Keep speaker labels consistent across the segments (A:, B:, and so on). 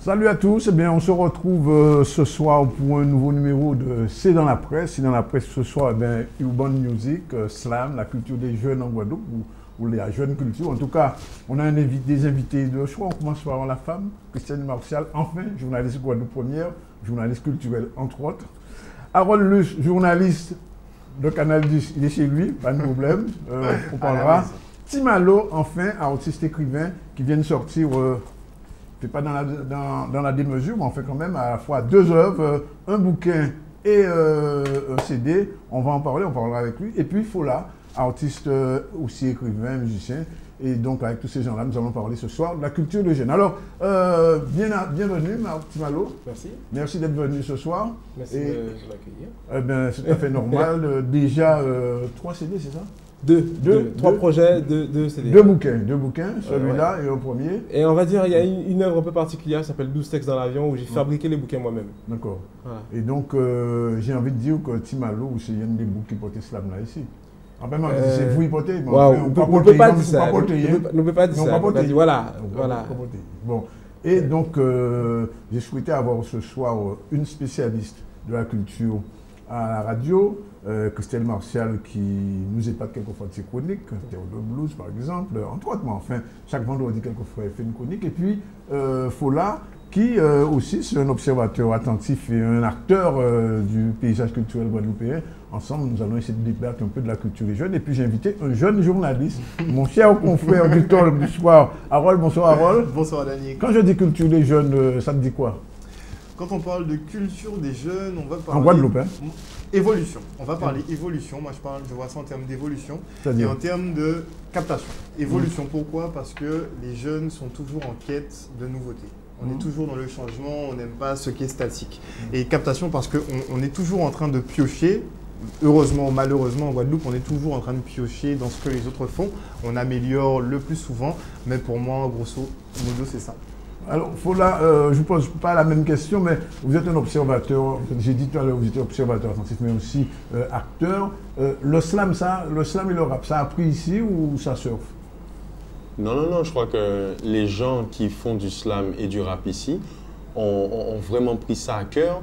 A: Salut à tous, eh bien, on se retrouve ce soir pour un nouveau numéro de C'est dans la presse. C'est dans la presse ce soir, eh bien, Urban Music, Slam, la culture des jeunes en Guadeloupe, ou la jeune culture. En tout cas, on a des invités de choix. On commence par la femme, Christelle Martial, enfin, journaliste Guadeloupe Première, journaliste culturelle entre autres. Harold Luce, journaliste de Canal 10, il est chez lui, pas de problème, on parlera. Timalo, enfin, artiste écrivain qui vient de sortir... pas dans la démesure, mais on fait quand même à la fois deux œuvres, un bouquin et un CD. On va en parler, on parlera avec lui. Et puis Fola, artiste aussi écrivain, musicien. Et donc avec tous ces gens-là, nous allons parler ce soir de la culture de jeunes. Alors, bienvenue Martin Malo.
B: Merci.
A: Merci d'être venu ce soir.
B: Merci de m'accueillir.
A: C'est tout à fait normal. Déjà 3 CD, c'est ça?
B: Trois projets, deux CD.
A: Deux bouquins, celui-là et un premier.
B: Et on va dire, il y a une œuvre un peu particulière qui s'appelle 12 textes dans l'avion où j'ai fabriqué les bouquins moi-même.
A: D'accord.
B: Voilà.
A: Et donc, j'ai envie de dire que Timalo, c'est un des boucs qui portait slam là ici. En même temps, c'est vous qui portez, mais
B: on ne peut pas dire ça. On ne peut pas dire ça. Voilà.
A: Bon. Et donc, j'ai souhaité avoir ce soir une spécialiste de la culture à la radio, Christelle Martial, qui nous épate quelquefois de ses chroniques, Théo de Blues par exemple, entre autres, mais enfin, chaque vendredi quelquefois elle fait une chronique, et puis Fola, qui aussi c'est un observateur attentif et un acteur du paysage culturel guadeloupéen. Ensemble, nous allons essayer de débattre un peu de la culture des jeunes, et puis j'ai invité un jeune journaliste, mon cher confrère du Talk du soir, Harold. Bonsoir Harold.
C: Bonsoir Daniel.
A: Quand je dis culture des jeunes, ça te dit quoi?
C: Quand on parle de culture des jeunes, on va parler...
A: En Guadeloupe, hein?
C: Évolution. On va parler évolution. Moi, je vois ça en termes d'évolution et en termes de captation. Évolution, pourquoi? Parce que les jeunes sont toujours en quête de nouveautés. On est toujours dans le changement, on n'aime pas ce qui est statique. Et captation parce qu'on est toujours en train de piocher. Heureusement ou malheureusement, en Guadeloupe, on est toujours en train de piocher dans ce que les autres font. On améliore le plus souvent, mais pour moi, grosso modo, c'est ça.
A: Alors, Fola, je ne pose pas la même question, mais vous êtes un observateur, j'ai dit tout à l'heure, vous êtes observateur attentif, mais aussi acteur. Le slam et le rap, ça a pris ici ou ça surfe?
D: Non, je crois que les gens qui font du slam et du rap ici ont vraiment pris ça à cœur.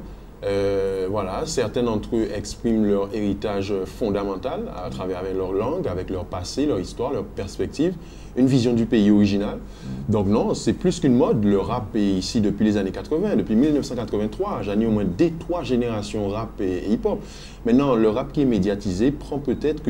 D: Voilà, certains d'entre eux expriment leur héritage fondamental à travers leur langue, avec leur passé, leur histoire, leur perspective, une vision du pays original. Donc non, c'est plus qu'une mode. Le rap est ici depuis les années 80, depuis 1983. J'en ai au moins 3 générations rap et hip-hop. Maintenant, le rap qui est médiatisé prend peut-être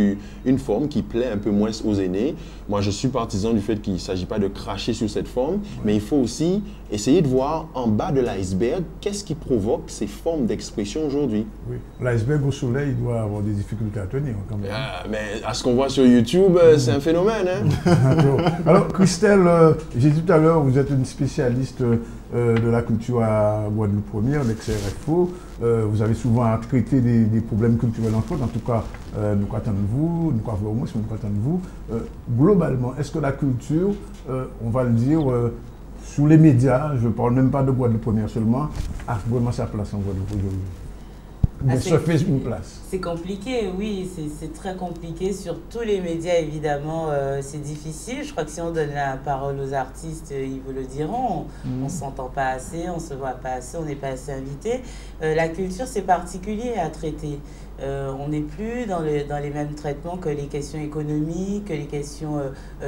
D: une forme qui plaît un peu moins aux aînés. Moi, je suis partisan du fait qu'il ne s'agit pas de cracher sur cette forme, mais il faut aussi essayer de voir en bas de l'iceberg qu'est-ce qui provoque ces formes d'expression aujourd'hui.
A: Oui, l'iceberg au soleil, il doit avoir des difficultés à tenir quand même.
D: Mais à ce qu'on voit sur YouTube, c'est un phénomène. Hein?
A: Alors, Christelle, j'ai dit tout à l'heure, vous êtes une spécialiste de la culture à Guadeloupe Première, l'ex-RFO. Vous avez souvent traité des problèmes culturels entre autres. En tout cas, nous croyons de vous, nous croyons au moins, nous croyons de vous. Globalement, est-ce que la culture, on va le dire, sous les médias, je ne parle même pas de Guadeloupe Première seulement, a vraiment sa place en Guadeloupe aujourd'hui?
E: C'est compliqué, oui, c'est très compliqué sur tous les médias, évidemment, c'est difficile. Je crois que si on donne la parole aux artistes, ils vous le diront. On ne s'entend pas assez, on ne se voit pas assez, on n'est pas assez invité. La culture, c'est particulier à traiter. On n'est plus dans les mêmes traitements que les questions économiques, que les questions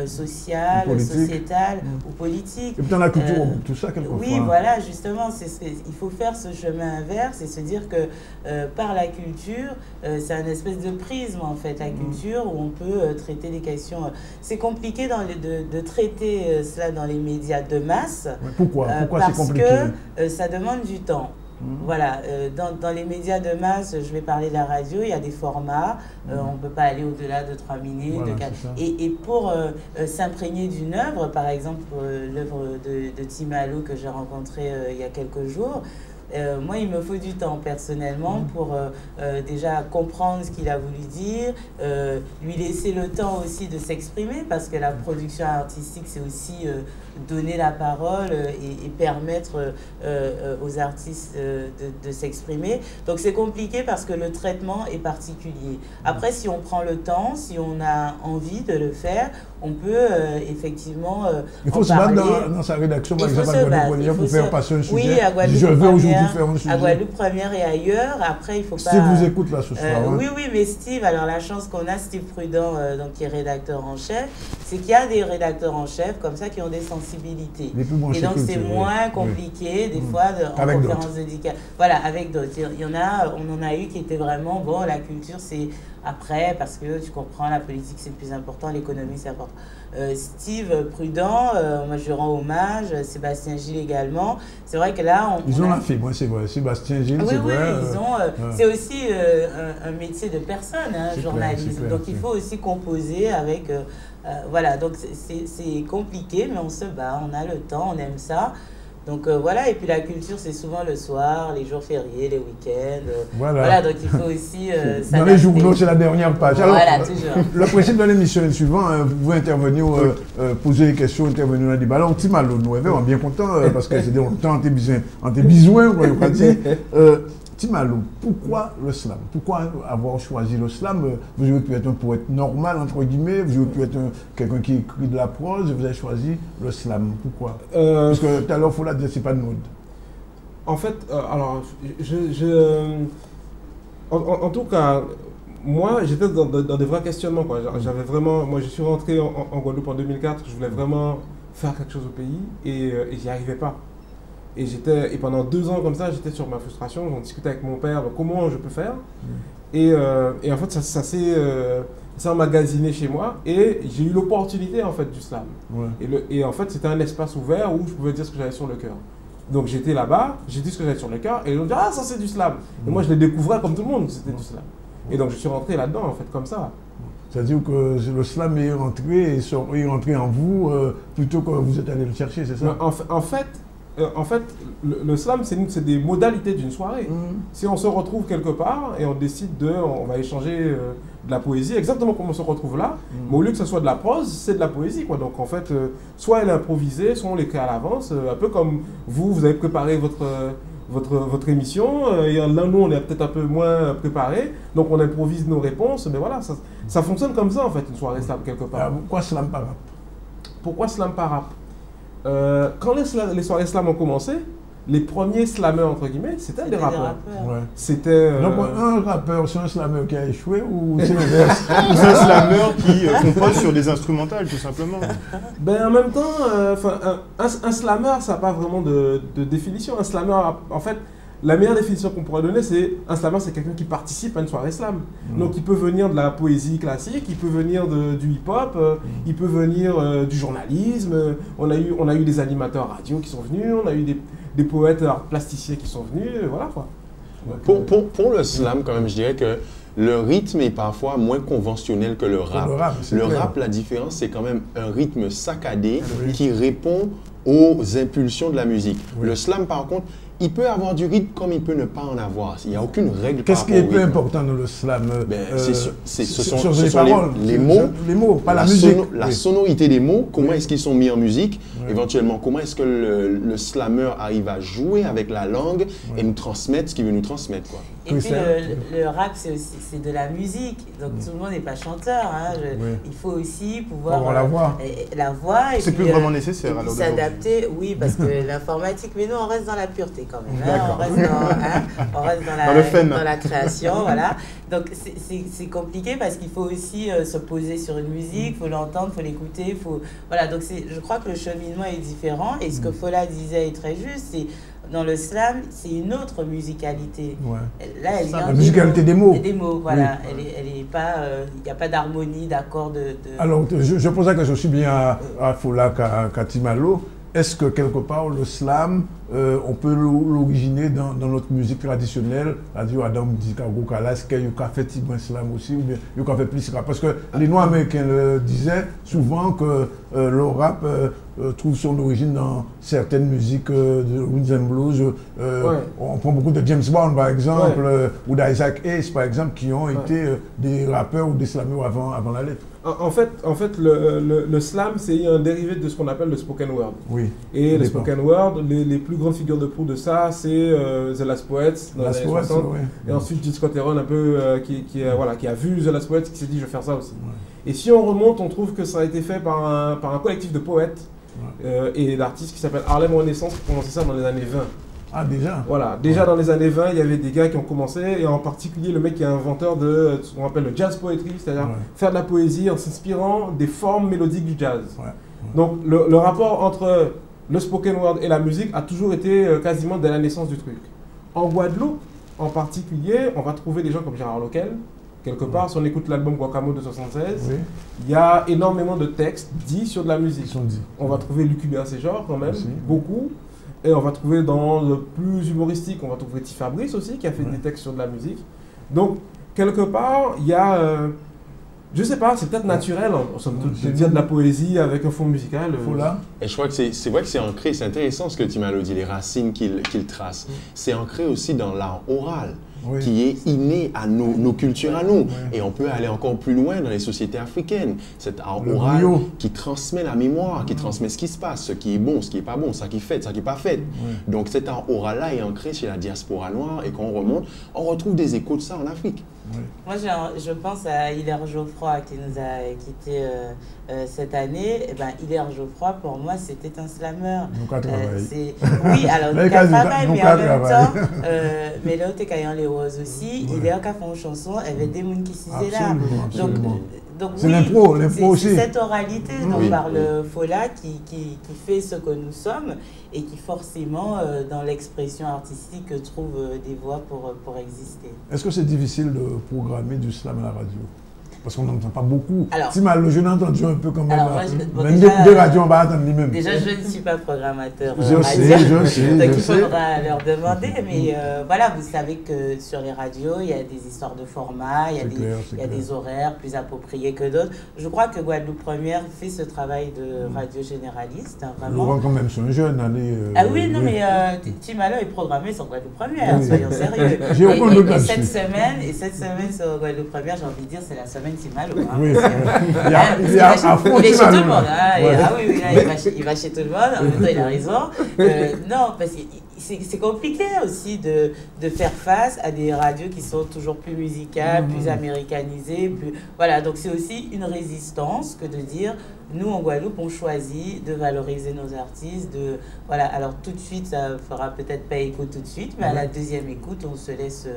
E: sociales, sociétales ou politiques.
A: Et puis dans la culture, tout ça, quelquefois.
E: Oui, voilà, justement, il faut faire ce chemin inverse et se dire que par la culture, c'est un espèce de prisme, en fait, la culture, où on peut traiter des questions... C'est compliqué de traiter cela dans les médias de masse.
A: Pourquoi c'est compliqué?
E: Parce que ça demande du temps. Voilà, dans les médias de masse, je vais parler de la radio, il y a des formats, on ne peut pas aller au-delà de 3 minutes.
A: Voilà,
E: et pour s'imprégner d'une œuvre, par exemple l'œuvre de Timalo que j'ai rencontrée il y a quelques jours, moi, il me faut du temps personnellement pour déjà comprendre ce qu'il a voulu dire, lui laisser le temps aussi de s'exprimer, parce que la production artistique, c'est aussi donner la parole et permettre aux artistes de s'exprimer. Donc c'est compliqué parce que le traitement est particulier. Après, si on prend le temps, si on a envie de le faire, on peut effectivement
A: il faut se battre dans sa rédaction, par exemple, à Guadeloupe pour faire passer un sujet.
E: Oui, à Guadeloupe,
A: je veux aujourd'hui faire un sujet.
E: À Guadeloupe Première et ailleurs. Après, il faut pas...
A: Steve vous écoute là ce soir.
E: Oui, mais Steve, alors la chance qu'on a, Steve Prudent, donc, qui est rédacteur en chef, c'est qu'il y a des rédacteurs en chef comme ça qui ont des sensibilités. Et donc c'est moins compliqué des fois en conférence dédicale. Voilà, avec d'autres. Il y en a, on en a eu qui étaient vraiment, bon, la culture c'est après parce que tu comprends, la politique c'est le plus important, l'économie c'est important. Steve Prudent, moi je rends hommage, Sébastien Gilles également. C'est vrai que là,
A: ils ont la fibre, c'est vrai. Sébastien Gilles, c'est vrai.
E: Ils ont. C'est aussi un métier de personne, hein, journalisme. Donc il faut aussi composer avec. Voilà, donc c'est compliqué, mais on se bat, on a le temps, on aime ça. Donc voilà, et puis la culture, c'est souvent le soir, les jours fériés, les week-ends. Voilà, donc il faut aussi
A: dans les journaux, c'est la dernière page. Alors,
E: voilà, toujours.
A: Le principe de l'émission est le suivant, vous pouvez intervenir, poser des questions, intervenir dans le débat. Alors, Tim Malo, nous sommes bien contents parce que c'est en tes besoins, on va dire. Tim Malo, pourquoi le slam? Pourquoi avoir choisi le slam? Vous auriez pu être un poète normal, entre guillemets, vous auriez pu être quelqu'un qui écrit de la prose, vous avez choisi le slam. Pourquoi? Parce que tout à l'heure, il faut la dire, c'est pas de mode.
B: En fait, alors, en tout cas, moi, j'étais dans des vrais questionnements, quoi. J'avais vraiment, moi, je suis rentré en Guadeloupe en 2004, je voulais vraiment faire quelque chose au pays et j'y arrivais pas. Et pendant 2 ans comme ça, j'étais sur ma frustration, j'en discutais avec mon père, comment je peux faire. Et en fait, ça s'est emmagasiné chez moi et j'ai eu l'opportunité en fait du slam. Et en fait, c'était un espace ouvert où je pouvais dire ce que j'avais sur le cœur. Donc j'étais là-bas, j'ai dit ce que j'avais sur le cœur et ils ont dit « Ah, ça c'est du slam !» Et moi, je le découvrais comme tout le monde, c'était du slam. Et donc je suis rentré là-dedans en fait, comme ça.
A: C'est-à-dire que le slam est rentré en vous plutôt que vous êtes allé le chercher, c'est ça?
B: En fait, le slam, c'est des modalités d'une soirée. Si on se retrouve quelque part et on décide on va échanger de la poésie, exactement comme on se retrouve là, mais au lieu que ce soit de la prose, c'est de la poésie, quoi. Donc en fait, soit elle est improvisée, soit on l'écrit à l'avance, un peu comme vous avez préparé votre émission, et là, nous, on est peut-être un peu moins préparé, donc on improvise nos réponses, mais voilà, ça fonctionne comme ça, en fait, une soirée slam quelque part.
A: Pourquoi slam par rap?
B: Pourquoi slam par rap? Quand les soirées slam ont commencé, les premiers slammers, entre guillemets, c'était des rappeurs. C'était...
A: Donc un rappeur, c'est un slammer qui a échoué ou c'est l'inverse?
C: C'est un slammer qui compose sur des instrumentales, tout simplement.
B: Ben, en même temps, un slammer, ça n'a pas vraiment de définition. Un slammer, en fait, la meilleure définition qu'on pourrait donner, c'est un slammer, c'est quelqu'un qui participe à une soirée slam. Donc il peut venir de la poésie classique, il peut venir du hip-hop, il peut venir du journalisme. On a eu des animateurs radio qui sont venus, on a eu des poètes plasticiens qui sont venus, voilà quoi.
D: Pour le slam, quand même, je dirais que le rythme est parfois moins conventionnel que le rap. Le rap, la différence, c'est quand même un rythme saccadé qui répond aux impulsions de la musique. Le slam, par contre, il peut avoir du rythme comme il peut ne pas en avoir. Il n'y a aucune règle.
A: Qu'est-ce qui est plus important dans le slam?
D: Ce sont les mots.
A: Les mots, pas la musique.
D: La sonorité des mots, comment est-ce qu'ils sont mis en musique? Éventuellement, comment est-ce que le slammer arrive à jouer avec la langue et nous transmettre ce qu'il veut nous transmettre, quoi.
E: Et puis le rap, c'est de la musique. Donc tout le monde n'est pas chanteur. Hein. Il faut aussi pouvoir
A: avoir la voix.
E: La voix.
C: C'est plus vraiment nécessaire alors.
E: S'adapter, oui, parce que l'informatique, mais nous on reste dans la pureté quand même. Hein. On reste dans la création, voilà. Donc c'est compliqué parce qu'il faut aussi se poser sur une musique, il faut l'entendre, il faut l'écouter, voilà. Donc je crois que le cheminement est différent et ce que Fola disait est très juste. C'est dans le slam, c'est une autre musicalité. Là,
A: la musicalité des mots.
E: Des mots, voilà. Elle est pas, il n'y a pas d'harmonie, d'accord.
A: Alors, je pose la question aussi bien à Fola qu'à Tim Malo. est-ce que quelque part le slam, on peut l'originer dans notre musique traditionnelle, c'est-à-dire dans la musique agro-kala, est-ce qu'il y a fait un slam aussi, ou bien il y a fait plus rap? Parce que les Noirs américains disaient souvent que le rap trouve son origine dans certaines musiques de rhythm and blues. On prend beaucoup de James Brown par exemple, ou d'Isaac Hayes par exemple, qui ont été des rappeurs ou des slameurs avant la lettre.
B: En fait, le slam, c'est un dérivé de ce qu'on appelle le spoken word.
A: Oui.
B: Et le spoken word, les plus grandes figures de proue de ça, c'est The Last Poets dans les années 60. Oui. Et ensuite, Gene Scott Heron, un peu, qui a vu The Last Poets, qui s'est dit, je vais faire ça aussi. Et si on remonte, on trouve que ça a été fait par un collectif de poètes et d'artistes qui s'appelle Harlem Renaissance, qui commençait ça dans les années 20.
A: Ah, déjà?
B: Voilà, déjà dans les années 20, il y avait des gars qui ont commencé, et en particulier le mec qui est inventeur de ce qu'on appelle le jazz poetry, c'est-à-dire faire de la poésie en s'inspirant des formes mélodiques du jazz. Donc le rapport entre le spoken word et la musique a toujours été quasiment dès la naissance du truc. En Guadeloupe, en particulier, on va trouver des gens comme Gérard Loquel, quelque part, si on écoute l'album Guacamo de 76, il y a énormément de textes dits sur de la musique. On va trouver Luc Hubert Séjour quand même, beaucoup. Et on va trouver dans le plus humoristique, on va trouver T. Fabrice aussi, qui a fait des textes sur de la musique. Donc, quelque part, il y a... je sais pas, c'est peut-être naturel, de dire de la poésie avec un fond musical.
D: Et je crois que c'est vrai que c'est ancré, c'est intéressant ce que Timalo dit, les racines qu'il trace. C'est ancré aussi dans l'art oral. Qui est inné à nos cultures à nous. Et on peut aller encore plus loin dans les sociétés africaines. Cet art oral qui transmet la mémoire, qui transmet ce qui se passe, ce qui est bon, ce qui n'est pas bon, ça qui est fait, ça qui n'est pas fait. Donc cet art oral-là est ancré chez la diaspora noire et quand on remonte, on retrouve des échos de ça en Afrique.
E: Moi, je pense à Hilaire Geoffroy qui nous a quittés cette année. Et ben, Hilaire Geoffroy, pour moi, c'était un slameur. Oui, alors, nous travaille, mais en même temps, mais là, tu as les roses aussi. Hilaire qui a fait une chanson, il y avait des gens qui s'y là. Donc,
A: c'est l'impro aussi.
E: C'est cette oralité dont parle Fola qui fait ce que nous sommes et qui forcément, dans l'expression artistique, trouve des voies pour exister.
A: Est-ce que c'est difficile de programmer du slam à la radio? Parce qu'on n'entend pas beaucoup. Alors, je l'ai entendu un peu quand même. Alors, même des radios, on va attendre lui-même.
E: Déjà, je ne suis pas programmateur.
A: Je sais.
E: Donc, il faudra leur demander. Mais voilà, vous savez que sur les radios, il y a des histoires de format, il y a des horaires plus appropriés que d'autres. Je crois que Guadeloupe Première fait ce travail de radio généraliste. Vraiment.
A: On voit quand même son jeune aller.
E: Ah oui, non, mais Timalo est programmé sur Guadeloupe Première, soyons sérieux. Et cette semaine sur Guadeloupe Première, j'ai envie de dire, c'est la semaine Timalo. Hein. Oui, il est chez tout le monde. Hein. Ah oui, là, il va chez tout le monde. En même temps, il a raison. Non, parce que c'est compliqué aussi de faire face à des radios qui sont toujours plus musicales, plus américanisées. Voilà, donc c'est aussi une résistance que de dire, nous en Guadeloupe, on choisit de valoriser nos artistes. Voilà, alors tout de suite, ça ne fera peut-être pas écho tout de suite, mais à la deuxième écoute, on se laisse...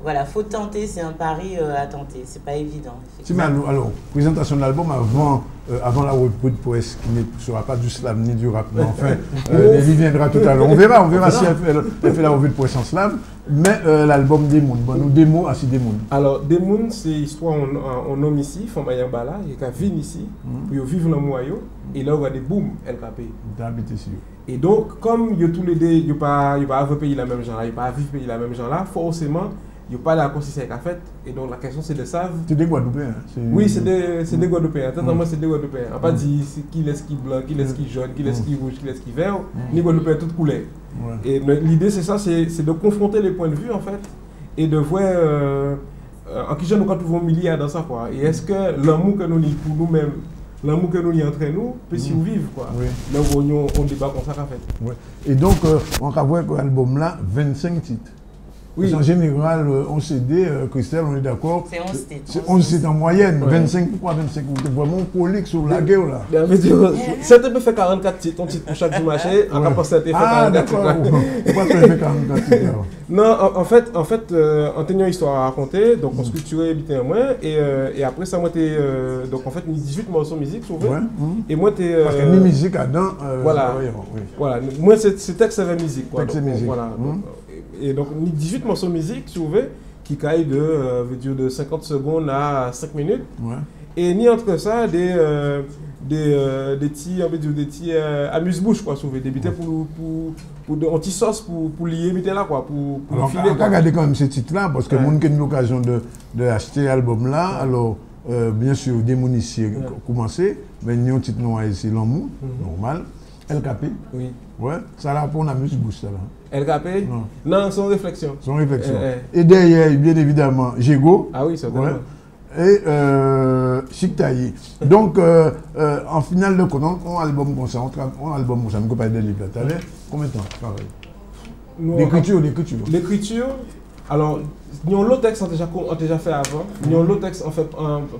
E: Voilà, faut tenter, c'est un pari à tenter, c'est pas évident.
A: Alors, présentation de l'album avant la revue de presse, qui ne sera pas du slam ni du rap, mais enfin, Nelly viendra tout à l'heure. On verra si elle fait la revue de presse en slam, mais l'album Demoun, nous démo, c'est Demoun.
B: Alors, Demoun, c'est l'histoire, on nomme ici, Fomayambala, il y a vivre ici, puis ils vivent dans le Moyo, et là, on va des boum, LKP. Et donc, comme il y a tous les deux, il n'y a pas pays la même genre là, il n'y a pas vivre pays la même genre là, forcément, il n'y a pas la consistance qu'a fait. Et donc la question c'est de savoir.
A: C'est des Guadeloupéens.
B: Oui, c'est des Guadeloupéens. Totalement, c'est des Guadeloupéens. On ne va pas dire qui est-ce qui blanc, qui est-ce qui jaune, qui est-ce qui rouge, qui est-ce qui vert. Ni Guadeloupéens toutes couleurs. Et l'idée c'est ça, c'est de confronter les points de vue en fait. Et de voir en qui nous quand pouvons milliards dans ça quoi. Et est-ce que l'amour que nous avons pour nous-mêmes, l'amour que nous avons entre nous, peut survivre quoi. Là où on débat comme ça qu'a fait.
A: Et donc on va voir que l'album là, 25 titres. Oui. En général, on CD, Christelle, on est d'accord.
E: C'est 11 titres.
A: C'est 11 titres en moyenne. 25, pourquoi 25? Vous êtes vraiment prolixe sur la gueule là.
B: Ça te peut faire 44 titres, ton titre pour chaque marché. On va passer à tes fait 44 titres.
A: Pourquoi tu fais 44 titres?
B: Non, en fait, en tenant une histoire à raconter, donc on structurait bien moins. Et après ça, moi, donc en fait, 18 morceaux de musique, souvent. Et moi, t'es.
A: Parce qu'il y a une musique là-dedans.
B: Voilà. Moi, c'est texte avec musique.
A: Texte et musique.
B: Voilà. Et donc, 18 morceaux de musique, si vous voulez, qui caillent de 50 secondes à 5 minutes. Et ni entre ça, des des petits amuse-bouches, quoi, sauver des bêtises pour des anti-sauce pour lier mettre là, quoi, pour
A: filer. On va regarder quand même ce titre-là, parce que monde qui a eu l'occasion de acheter l'album là, alors bien sûr, des gens ici commencé, mais nous avons un titre noir ici, l'amour, normal. LKP.
B: Oui.
A: Ouais, ça là pour amuse-bouche, ça là.
B: LKP? Non, son réflexion.
A: Son réflexion. Et derrière, bien évidemment, Jego.
B: Ah oui, certainement.
A: Et Chic Taillé. Donc, en finale de compte, on a un album comme ça, on a un album comme ça, on peut pas de livre tout à l'heure. Combien de temps? L'écriture.
B: L'écriture, alors, nous l'autre texte on déjà fait avant, nous l'autre texte on fait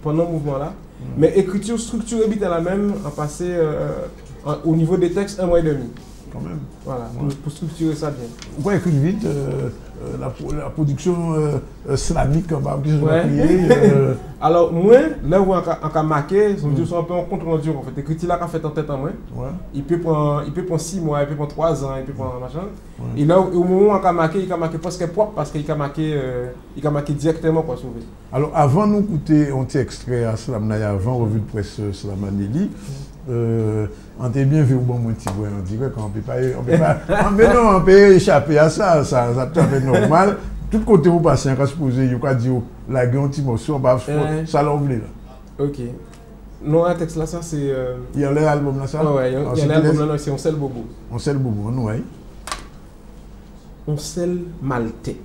B: pendant le mouvement là, mais écriture structurée est la même, en passé au niveau des textes 1 mois et demi.
A: Quand même.
B: Voilà, pour structurer ça bien.
A: Pourquoi écrire vite la production slamique en bas,
B: alors, moi, là où on a marqué, son vidéo sont un peu en contre-rendu en fait. L'écriture là qu'a fait en tête en moi. Il peut prendre 6 mois, il peut prendre 3 ans, il peut prendre machin. Et là, au moment où on a marqué presque propre parce qu'il a marqué directement pour sauver.
A: Alors, avant nous écouter un petit extrait à Slam Naya, avant revue de presse Slam Nelly, on t'a bien vu au bon motif, on dirait qu'on peut pas, mais non, on peut échapper à ça tout à fait normal. Tout côté vous passez, quand se poser, il y a dire la gueule anti motion, ça l'oublie là.
B: Ok. Non, un texte là, ça c'est.
A: Il y a l'album là, ça.
B: Ouais, il y a l'album là, c'est On sait le bobo.
A: On sait le bobo, nous, oui.
B: On sait mal tête.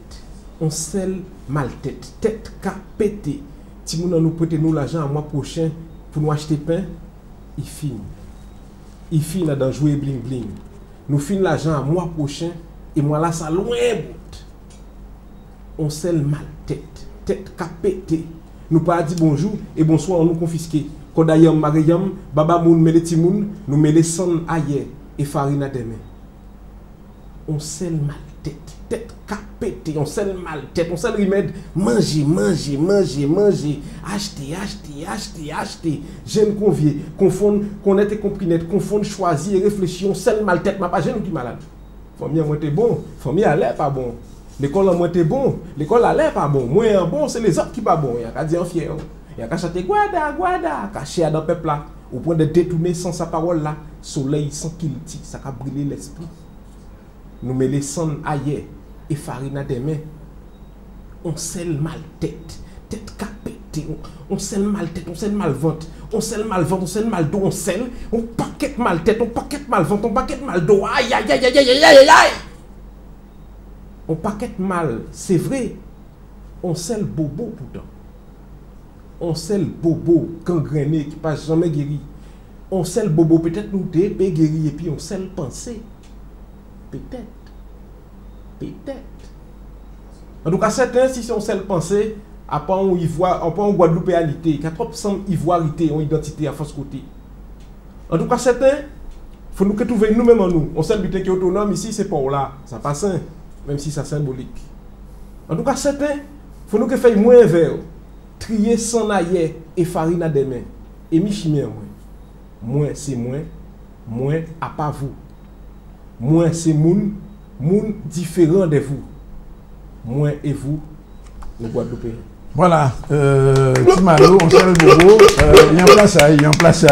B: On sait mal tête. Tête qu'a pété. Si nous nous prêtez nous l'argent à mois prochain pour nous acheter pain, il finit. Il finit là dans jouer bling bling. Nous finissons l'argent à mois prochain et moi là ça loin bout. On sait mal tête qu'a pété. Nous pas dit bonjour et bonsoir on nous confisqué. Quand d'ailleurs Mariam, Baba Moun met les timoun, nous met les sang ailleurs et farine à demain. On sait mal tête qu'a pété, on sait mal tête, on sait le remède, manger, acheter, j'aime convier, confondre, connaître et comprendre, confondre, choisir, réfléchir, on sait mal tête, ma pas jeune qui malade. Famille à moi t'es bon, famille à l'air pas bon. L'école à moi t'es bon, l'école à l'air pas bon. Moi un bon, c'est les autres qui pas bon. Il y a qu'à dire fier. Il y a qu'à chanter guada, caché dans le peuple là, au point de détourner sans sa parole là, soleil sans qu'il tire, ça a brûlé l'esprit. Nous mettons les sang ailleurs et farine à des mains. On scelle mal tête capété, on scelle mal tête, on scelle mal ventre, on scelle mal dos, on scelle, on paquette mal tête, on paquette mal ventre, on paquette mal dos, aïe. On paquette mal, c'est vrai, on scelle bobo pourtant. On scelle bobo, gangrené, qui passe jamais guéri. On scelle bobo, peut-être nous t'es guéri et puis on scelle pensée. Peut-être. En tout cas, certains, si on sait le penser, à part en Guadeloupéalité, 4% ivoirité, en identité à force côté. En tout cas, certains, il faut nous que trouver nous-mêmes en nous. On sait le but qui est autonome ici, c'est pas là. Ça passe, même si c'est symbolique. En tout cas, certains, il faut nous que faire moins vert, trier sans ailleurs et farine à des mains. Et mi-chimère, moins c'est moins à pas vous. Moins c'est moun différent de vous. Moi et vous, les Guadeloupéens.
A: Voilà, Timalo, on sait le bobo, il y a un place.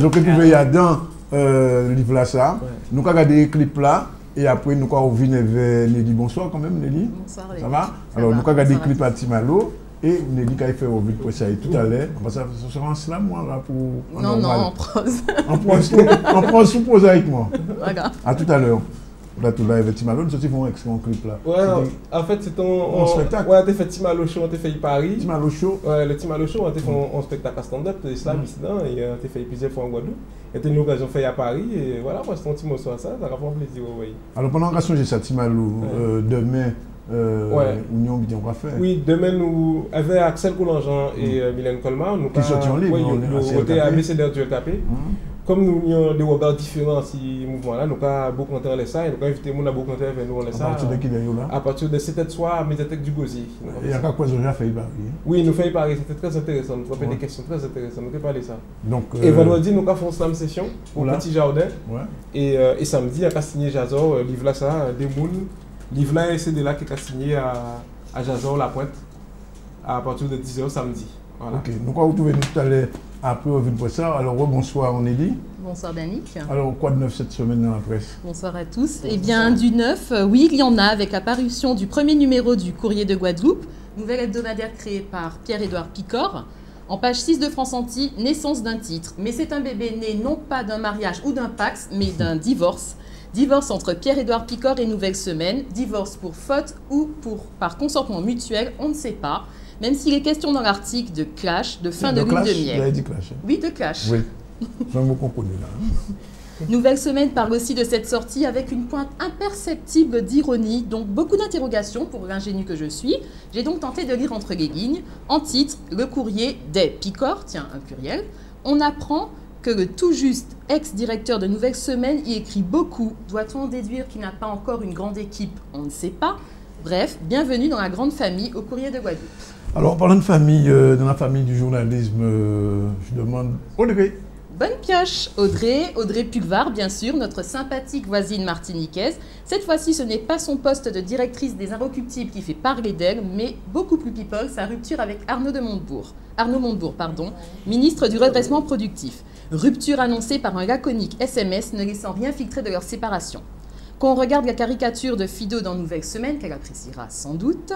A: Donc, vous voyez dans le livre là, ça. Nous avons regardé les clips là, et après, nous avons vu Nelly. Bonsoir quand même, Nelly.
F: Bonsoir,
A: ça va? Alors, nous avons regardé les clips à Timalo. Et Nelly qui a fait revue de presse tout à l'heure. Ça sera en slam, moi, là, pour...
F: Non, en prose.
A: En prose sous prosaïquement.
F: Voilà.
A: À tout à l'heure. Là, tout là, avec Timalo, nous sortons un excellent clip là.
B: Ouais, en fait, c'est ton spectacle. Ouais, on a fait Timalo Show, on a fait Paris.
A: Timalo Show.
B: Ouais, le Timalo Show, on a fait un spectacle à stand-up, de slam ici, et on a fait plusieurs fois en Guadeloupe. Et on a eu l'occasion de faire à Paris, et voilà, moi, c'est un petit mot sur ça, ça va faire plaisir, oui.
A: Alors, pendant que j'ai ça, Timalo, demain, Union Bidon va faire.
B: Oui, demain, nous, avec Axel Coulangean et Mylène Colmar, nous
A: sortent en ligne.
B: Nous étions à BCDR du LKP. Comme nous avons des regards différents dans ce mouvement-là, nous avons beaucoup de les ça, et nous avons invité les beaucoup de vers nous.
A: À partir de qui là?
B: À partir de 7h soir à Médiathèque du Gosier.
A: Il y a quoi déjà fait Paris?
B: Oui, nous faisons Paris, c'était très intéressant. Nous avons fait des questions très intéressantes, nous avons parlé de ça.
A: Donc,
B: et vendredi, nous avons fait une slam session au Petit Jardin. Et samedi, on a signé Jazor, livre là, ça, des moules. Livre là, c'est de là qui a signé à Jazor La Pointe à partir de 10h samedi. Voilà.
A: Ok, nous allons retrouver tout à l'heure Après, revue de presse. Alors, bonsoir, on est dit.
F: Bonsoir, Danick.
A: Alors, quoi de neuf cette semaine dans la presse?
F: Bonsoir à tous. Eh bien, du neuf, oui, il y en a avec la parution du premier numéro du Courrier de Guadeloupe, nouvelle hebdomadaire créée par Pierre-Édouard Picor. En page 6 de France Antilles, naissance d'un titre. Mais c'est un bébé né non pas d'un mariage ou d'un pax, mais d'un divorce. Divorce entre Pierre-Édouard Picor et Nouvelle Semaine. Divorce pour faute ou par consentement mutuel, on ne sait pas. Même s'il est question dans l'article de clash, de fin de lune de miel.
A: Vous avez dit clash.
F: Oui, de clash.
A: Oui, c'est un mot qu'on connaît là.
F: Nouvelle Semaine parle aussi de cette sortie avec une pointe imperceptible d'ironie, donc beaucoup d'interrogations pour l'ingénu que je suis. J'ai donc tenté de lire entre les lignes. En titre, le courrier des Picor, tiens, un pluriel. On apprend que le tout juste ex-directeur de Nouvelle Semaine y écrit beaucoup. Doit-on en déduire qu'il n'a pas encore une grande équipe? On ne sait pas. Bref, bienvenue dans la grande famille au Courrier de Guadeloupe.
A: Alors, parlant de famille, dans la famille du journalisme, je demande Audrey.
F: Bonne pioche, Audrey Pulvar, bien sûr, notre sympathique voisine martiniquaise. Cette fois-ci, ce n'est pas son poste de directrice des Inrecuptibles qui fait parler d'elle, mais beaucoup plus people, sa rupture avec Arnaud Montebourg, ministre du redressement productif. Rupture annoncée par un laconique SMS ne laissant rien filtrer de leur séparation. Quand on regarde la caricature de Fido dans Nouvelle Semaine, qu'elle appréciera sans doute,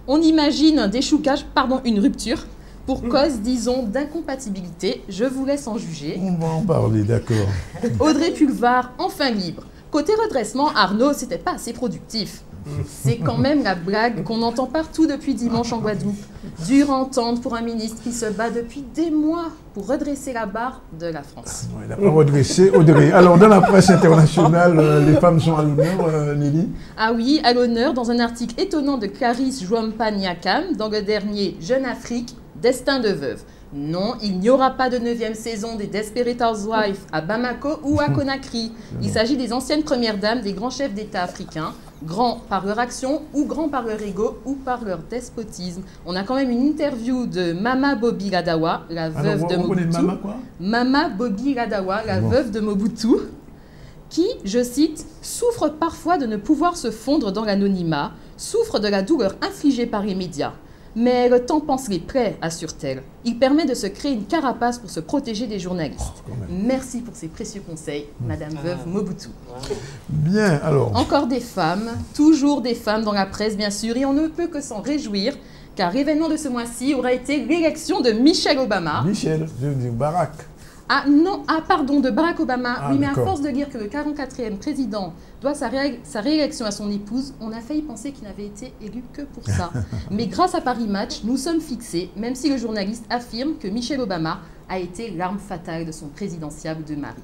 F: on imagine un déchoucage, une rupture, pour cause, disons, d'incompatibilité. Je vous laisse en juger.
A: On va en parler, d'accord.
F: Audrey Pulvar, enfin libre. Côté redressement, Arnaud, c'était pas assez productif. C'est quand même la blague qu'on entend partout depuis dimanche en Guadeloupe. Dure entente pour un ministre qui se bat depuis des mois pour redresser la barre de la France.
A: Il n'a pas redressé, Audrey. Alors, dans la presse internationale, les femmes sont à l'honneur, Nelly?
F: Ah oui, à l'honneur, dans un article étonnant de Clarisse Jouampa-Niakam, dans le dernier Jeune Afrique, Destin de veuve. Non, il n'y aura pas de 9e saison des Desperate Housewives à Bamako ou à Conakry. Il s'agit des anciennes premières dames des grands chefs d'État africains, grands par leur action ou grands par leur ego ou par leur despotisme. On a quand même une interview de Mama Bobby Ladawa, la veuve de Mobutu.
A: Mama quoi?
F: Mama Bobby Ladawa, la veuve de Mobutu, qui, je cite, souffre parfois de ne pouvoir se fondre dans l'anonymat, souffre de la douleur infligée par les médias. Mais le temps pense les plaies, assure-t-elle. Il permet de se créer une carapace pour se protéger des journalistes. Merci pour ces précieux conseils, Madame Veuve Mobutu.
A: Bien, alors.
F: Encore des femmes, toujours des femmes dans la presse, bien sûr, et on ne peut que s'en réjouir, car l'événement de ce mois-ci aura été l'élection de Michelle Obama.
A: Michel, je veux dire Barack.
F: De Barack Obama. Oui, mais à
A: d'accord.
F: force de lire que le 44e président doit sa réélection à son épouse, on a failli penser qu'il n'avait été élu que pour ça. Mais grâce à Paris Match, nous sommes fixés, même si le journaliste affirme que Michelle Obama a été l'arme fatale de son présidentiable de mari.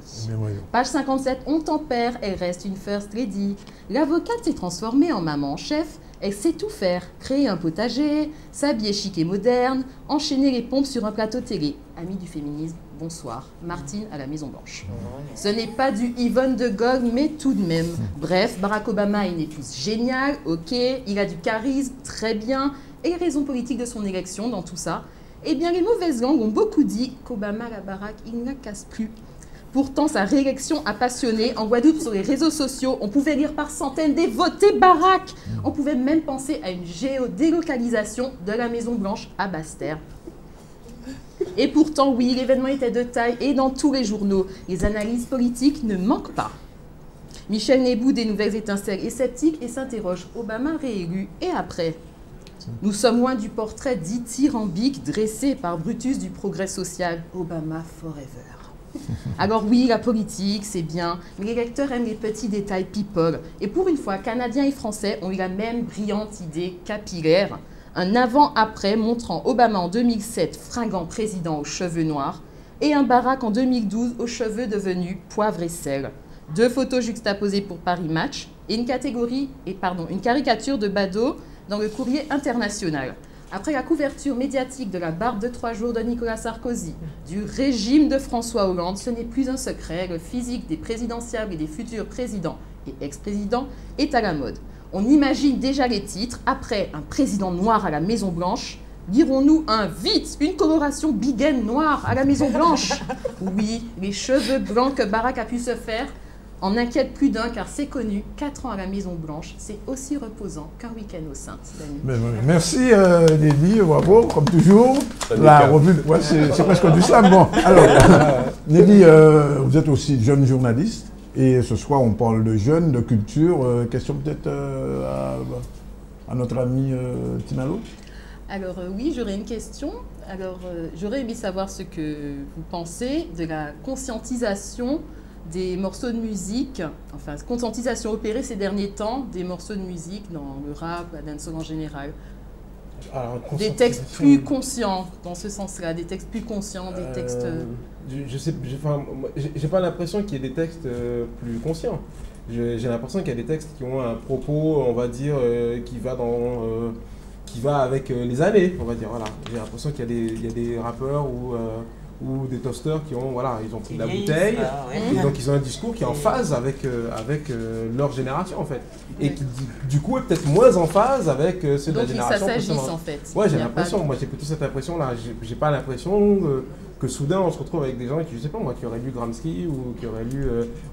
F: Page 57, on tempère, elle reste une first lady. L'avocate s'est transformée en maman en chef. Elle sait tout faire, créer un potager, s'habiller chic et moderne, enchaîner les pompes sur un plateau télé. Amis du féminisme, bonsoir. Martine à la Maison-Blanche. Ce n'est pas du Yvonne de Gogh, mais tout de même. Bref, Barack Obama a une épouse géniale, ok, il a du charisme, très bien, et les raisons politiques de son élection dans tout ça. Eh bien, les mauvaises langues ont beaucoup dit qu'Obama, la baraque, il ne la casse plus. Pourtant, sa réélection a passionné. En Guadeloupe, sur les réseaux sociaux, on pouvait lire par centaines des votés Barack. On pouvait même penser à une géodélocalisation de la Maison-Blanche à Basse-Terre. Et pourtant, oui, l'événement était de taille et dans tous les journaux, les analyses politiques ne manquent pas. Michel Nebou des Nouvelles Étincelles est sceptique et s'interroge. Obama réélu et après? Nous sommes loin du portrait dithyrambique dressé par Brutus du progrès social. Obama forever. Alors oui, la politique, c'est bien, mais les lecteurs aiment les petits détails people. Et pour une fois, Canadiens et Français ont eu la même brillante idée capillaire. Un avant-après montrant Obama en 2007, fringant président aux cheveux noirs, et un Barack en 2012 aux cheveux devenus poivre et sel. 2 photos juxtaposées pour Paris Match et une caricature de Bado dans le Courrier international. Après la couverture médiatique de la barbe de 3 jours de Nicolas Sarkozy, du régime de François Hollande, ce n'est plus un secret, le physique des présidentiables et des futurs présidents et ex-présidents est à la mode. On imagine déjà les titres, après un président noir à la Maison-Blanche, dirons-nous vite, une coloration bigène noire à la Maison-Blanche? Oui, les cheveux blancs que Barack a pu se faire en inquiète plus d'un car c'est connu, 4 ans à la Maison Blanche, c'est aussi reposant qu'un week-end au Saintes.
A: Merci Nelly, bravo, comme toujours.
D: Salut,
A: La revue, ouais, c'est presque du slam. Bon, alors, Nelly, vous êtes aussi jeune journaliste et ce soir on parle de jeunes, de culture. Question peut-être à notre ami Tinalo.
F: Alors oui, j'aurais une question. Alors j'aurais aimé savoir ce que vous pensez de la conscientisation des morceaux de musique, enfin conscientisation opérée ces derniers temps des morceaux de musique dans le rap, la dancehall en général.
B: Alors,
F: des textes plus conscients dans ce sens-là, des textes plus conscients, des textes...
B: J'ai pas l'impression qu'il y ait des textes plus conscients. J'ai l'impression qu'il y a des textes qui ont un propos, on va dire, qui va avec les années, on va dire. Voilà. J'ai l'impression qu'il y a des rappeurs ou des toasters qui ont, voilà, ils ont pris de la bouteille, et donc ils ont un discours qui est en phase avec leur génération en fait, et qui du coup est peut-être moins en phase avec ceux de la génération
F: précédente. Donc ça s'agisse en fait.
B: Ouais, j'ai l'impression, moi j'ai plutôt cette impression-là, j'ai pas l'impression que soudain on se retrouve avec des gens qui, je sais pas moi, qui auraient lu Gramsci ou qui auraient lu